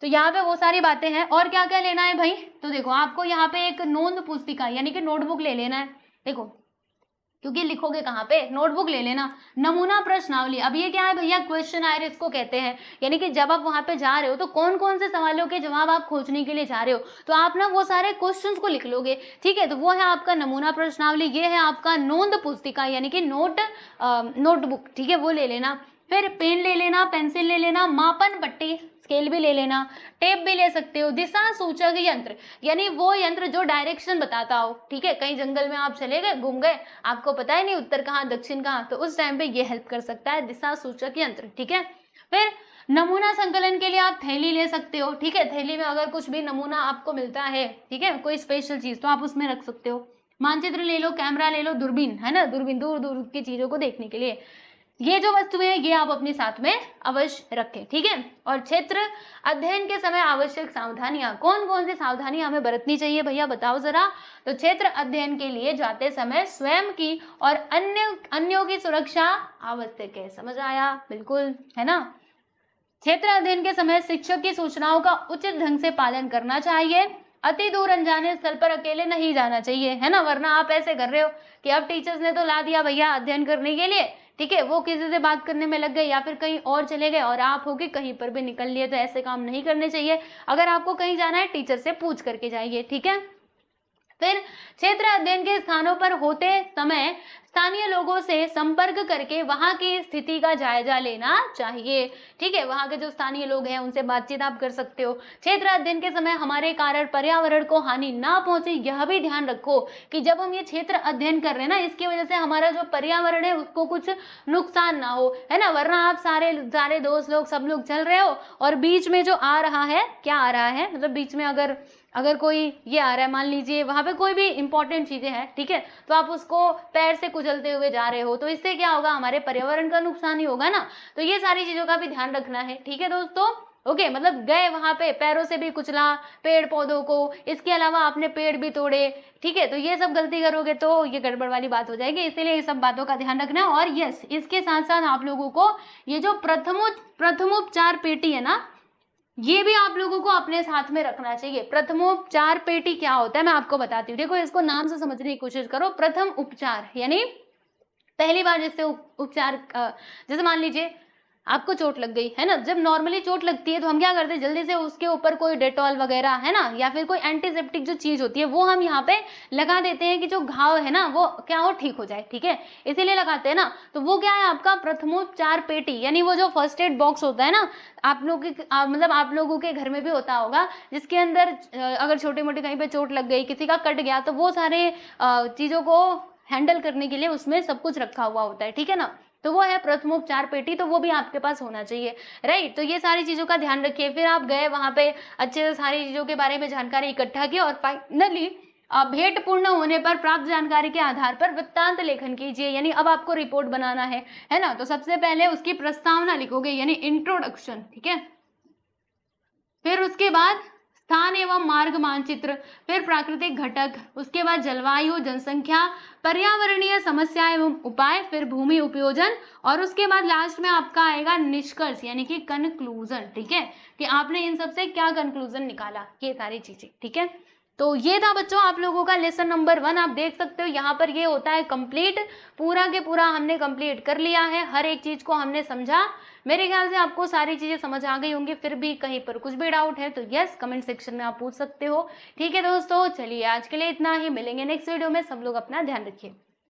तो यहाँ पे वो सारी बातें हैं। और क्या क्या लेना है भाई, तो देखो आपको यहाँ पे एक नोंद पुस्तिका यानी कि नोटबुक ले लेना है। देखो क्योंकि लिखोगे कहाँ पे, नोटबुक ले लेना। नमूना प्रश्नावली, अब ये क्या है भैया, क्वेश्चनायर इसको कहते हैं। यानी कि जब आप वहां पे जा रहे हो तो कौन कौन से सवालों के जवाब आप खोजने के लिए जा रहे हो, तो आप ना वो सारे क्वेश्चंस को लिख लोगे। ठीक है, तो वो है आपका नमूना प्रश्नावली, ये है आपका नोंद पुस्तिका यानी कि नोटबुक। ठीक है, वो ले लेना। फिर पेन ले लेना, पेंसिल ले लेना, मापन पट्टी स्केल भी ले लेना, टेप भी ले सकते हो, दिशा सूचक यंत्र यानी वो यंत्र जो डायरेक्शन बताता हो। ठीक है, कहीं जंगल में आप चले गए, घूम गए, आपको पता ही नहीं उत्तर कहाँ दक्षिण कहाँ, तो उस टाइम पे ये हेल्प कर सकता है दिशा सूचक यंत्र। ठीक है, फिर नमूना संकलन के लिए आप थैली ले सकते हो। ठीक है, थैली में अगर कुछ भी नमूना आपको मिलता है, ठीक है, कोई स्पेशल चीज, तो आप उसमें रख सकते हो। मानचित्र ले लो, कैमरा ले लो, दूरबीन है ना, दूरबीन दूर दूर की चीजों को देखने के लिए। ये जो वस्तुएं हैं ये आप अपने साथ में अवश्य रखें। ठीक है, और क्षेत्र अध्ययन के समय आवश्यक सावधानियां, कौन कौन सी सावधानियां हमें बरतनी चाहिए भैया बताओ जरा। तो क्षेत्र अध्ययन के लिए जाते समय स्वयं की और अन्यों की सुरक्षा आवश्यक है। समझ आया, बिल्कुल है ना। क्षेत्र अध्ययन के समय शिक्षक की सूचनाओं का उचित ढंग से पालन करना चाहिए। अति दूर अनजाने स्थल पर अकेले नहीं जाना चाहिए, है ना, वरना आप ऐसे कर रहे हो कि अब टीचर्स ने तो ला दिया भैया अध्ययन करने के लिए, ठीक है, वो किसी से बात करने में लग गए या फिर कहीं और चले गए और आप होके कहीं पर भी निकल लिए, तो ऐसे काम नहीं करने चाहिए। अगर आपको कहीं जाना है टीचर से पूछ करके जाइए। ठीक है, फिर क्षेत्र अध्ययन के स्थानों पर होते समय स्थानीय लोगों से संपर्क करके वहां की स्थिति का जायजा लेना चाहिए। ठीक है, वहां के जो स्थानीय लोग हैं उनसे बातचीत आप कर सकते हो। क्षेत्र अध्ययन के समय हमारे कारण पर्यावरण को हानि ना पहुंचे, यह भी ध्यान रखो कि जब हम ये क्षेत्र अध्ययन कर रहे हैं ना, इसकी वजह से हमारा जो पर्यावरण है उसको कुछ नुकसान ना हो, है ना, वरना आप सारे दोस्त लोग सब लोग चल रहे हो और बीच में जो आ रहा है, क्या आ रहा है, मतलब बीच में अगर कोई ये आ रहा है, मान लीजिए वहां पे कोई भी इंपॉर्टेंट चीजें हैं, ठीक है, तो आप उसको पैर से कुचलते हुए जा रहे हो, तो इससे क्या होगा, हमारे पर्यावरण का नुकसान ही होगा ना। तो ये सारी चीजों का भी ध्यान रखना है। ठीक है दोस्तों, ओके, मतलब गए वहां पे पैरों से भी कुचला पेड़ पौधों को, इसके अलावा आपने पेड़ भी तोड़े, ठीक है, तो ये सब गलती करोगे तो ये गड़बड़ वाली बात हो जाएगी, इसीलिए ये सब बातों का ध्यान रखना है। और यस, इसके साथ साथ आप लोगों को ये जो प्रथमोपचार पेटी है ना, ये भी आप लोगों को अपने साथ में रखना चाहिए। प्रथमोपचार पेटी क्या होता है मैं आपको बताती हूँ। देखो, इसको नाम से समझने की कोशिश करो। प्रथम उपचार यानी पहली बार जैसे उपचार, जैसे मान लीजिए आपको चोट लग गई है ना, जब नॉर्मली चोट लगती है तो हम क्या करते हैं, जल्दी से उसके ऊपर कोई डेटॉल वगैरह है ना, या फिर कोई एंटीसेप्टिक जो चीज होती है वो हम यहाँ पे लगा देते हैं कि जो घाव है ना वो क्या हो, ठीक हो जाए। ठीक है, इसीलिए लगाते हैं ना। तो वो क्या है, आपका प्रथमोपचार पेटी यानी वो जो फर्स्ट एड बॉक्स होता है ना, आप लोगों के घर में भी होता होगा, जिसके अंदर अगर छोटी मोटी कहीं पे चोट लग गई, किसी का कट गया, तो वो सारे चीजों को हैंडल करने के लिए उसमें सब कुछ रखा हुआ होता है। ठीक है ना, तो वो है प्रथमोपचार पेटी, तो वो भी आपके पास होना चाहिए, राइट। तो ये सारी चीजों का ध्यान रखिए। फिर आप गए वहां पे, अच्छे से सारी चीजों के बारे में जानकारी इकट्ठा की और फाइनली भेंट पूर्ण होने पर प्राप्त जानकारी के आधार पर वृत्तांत लेखन कीजिए, यानी अब आपको रिपोर्ट बनाना है ना। तो सबसे पहले उसकी प्रस्तावना लिखोगे यानी इंट्रोडक्शन, ठीक है। फिर उसके बाद स्थान एवं मार्ग मानचित्र, फिर प्राकृतिक घटक, उसके बाद जलवायु, जनसंख्या, पर्यावरणीय समस्या एवं उपाय, फिर भूमि उपयोजन, और उसके बाद लास्ट में आपका आएगा निष्कर्ष यानी कि कंक्लूजन। ठीक है, कि आपने इन सब से क्या कंक्लूजन निकाला, ये सारी चीजें। ठीक है, तो ये था बच्चों आप लोगों का लेसन नंबर 1। आप देख सकते हो यहाँ पर ये होता है कंप्लीट, पूरा के पूरा हमने कंप्लीट कर लिया है, हर एक चीज को हमने समझा। मेरे ख्याल से आपको सारी चीजें समझ आ गई होंगी। फिर भी कहीं पर कुछ भी डाउट है तो यस कमेंट सेक्शन में आप पूछ सकते हो। ठीक है दोस्तों, चलिए आज के लिए इतना ही, मिलेंगे नेक्स्ट वीडियो में। सब लोग अपना ध्यान रखिए।